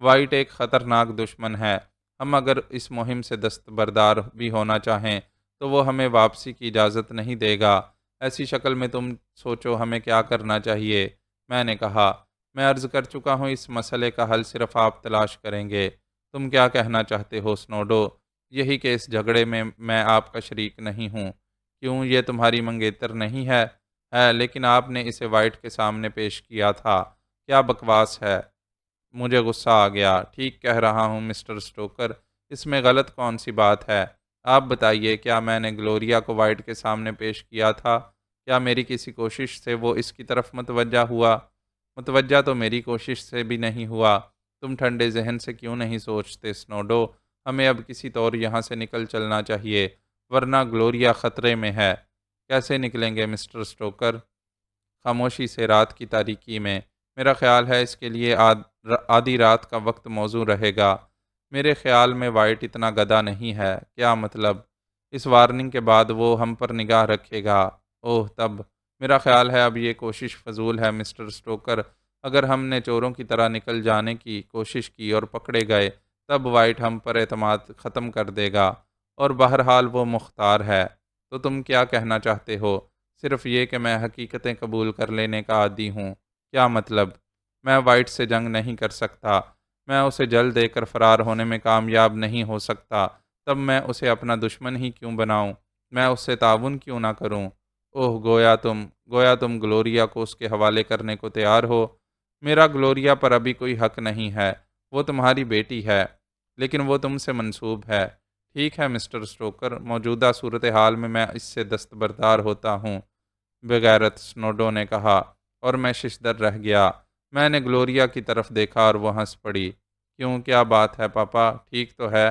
وائٹ ایک خطرناک دشمن ہے۔ ہم اگر اس مہم سے دستبردار بھی ہونا چاہیں تو وہ ہمیں واپسی کی اجازت نہیں دے گا۔ ایسی شکل میں تم سوچو ہمیں کیا کرنا چاہیے۔ میں نے کہا، میں عرض کر چکا ہوں اس مسئلے کا حل صرف آپ تلاش کریں گے۔ تم کیا کہنا چاہتے ہو سنوڈو؟ یہی کہ اس جھگڑے میں آپ کا شریک نہیں ہوں۔ کیوں، یہ تمہاری منگیتر نہیں ہے؟ لیکن آپ نے اسے وائٹ کے سامنے پیش کیا تھا۔ کیا بکواس ہے؟ مجھے غصہ آ گیا۔ ٹھیک کہہ رہا ہوں مسٹر سٹوکر، اس میں غلط کون سی بات ہے؟ آپ بتائیے، کیا میں نے گلوریا کو وائٹ کے سامنے پیش کیا تھا؟ کیا میری کسی کوشش سے وہ اس کی طرف متوجہ ہوا؟ متوجہ تو میری کوشش سے بھی نہیں ہوا۔ تم ٹھنڈے ذہن سے کیوں نہیں سوچتے سنوڈو؟ ہمیں اب کسی طور یہاں سے نکل چلنا چاہیے، ورنہ گلوریا خطرے میں ہے۔ کیسے نکلیں گے مسٹر سٹوکر؟ خاموشی سے رات کی تاریکی میں۔ میرا خیال ہے اس کے لیے آدھی رات کا وقت موزوں رہے گا۔ میرے خیال میں وائٹ اتنا گدھا نہیں ہے۔ کیا مطلب؟ اس وارننگ کے بعد وہ ہم پر نگاہ رکھے گا۔ اوہ تب، میرا خیال ہے اب یہ کوشش فضول ہے مسٹر سٹوکر۔ اگر ہم نے چوروں کی طرح نکل جانے کی کوشش کی اور پکڑے گئے، تب وائٹ ہم پر اعتماد ختم کر دے گا، اور بہرحال وہ مختار ہے۔ تو تم کیا کہنا چاہتے ہو؟ صرف یہ کہ میں حقیقتیں قبول کر لینے کا عادی ہوں۔ کیا مطلب؟ میں وائٹ سے جنگ نہیں کر سکتا۔ میں اسے جل دے کر فرار ہونے میں کامیاب نہیں ہو سکتا۔ تب میں اسے اپنا دشمن ہی کیوں بناؤں؟ میں اس سے تعاون کیوں نہ کروں؟ اوہ، گویا تم گلوریا کو اس کے حوالے کرنے کو تیار ہو۔ میرا گلوریا پر ابھی کوئی حق نہیں ہے۔ وہ تمہاری بیٹی ہے، لیکن وہ تم سے منسوب ہے۔ ٹھیک ہے مسٹر سٹوکر، موجودہ صورتحال میں اس سے دستبردار ہوتا ہوں، بغیرت سنوڈو نے کہا، اور میں ششدر رہ گیا۔ میں نے گلوریا کی طرف دیکھا اور وہ ہنس پڑی۔ کیوں، کیا بات ہے پاپا؟ ٹھیک تو ہے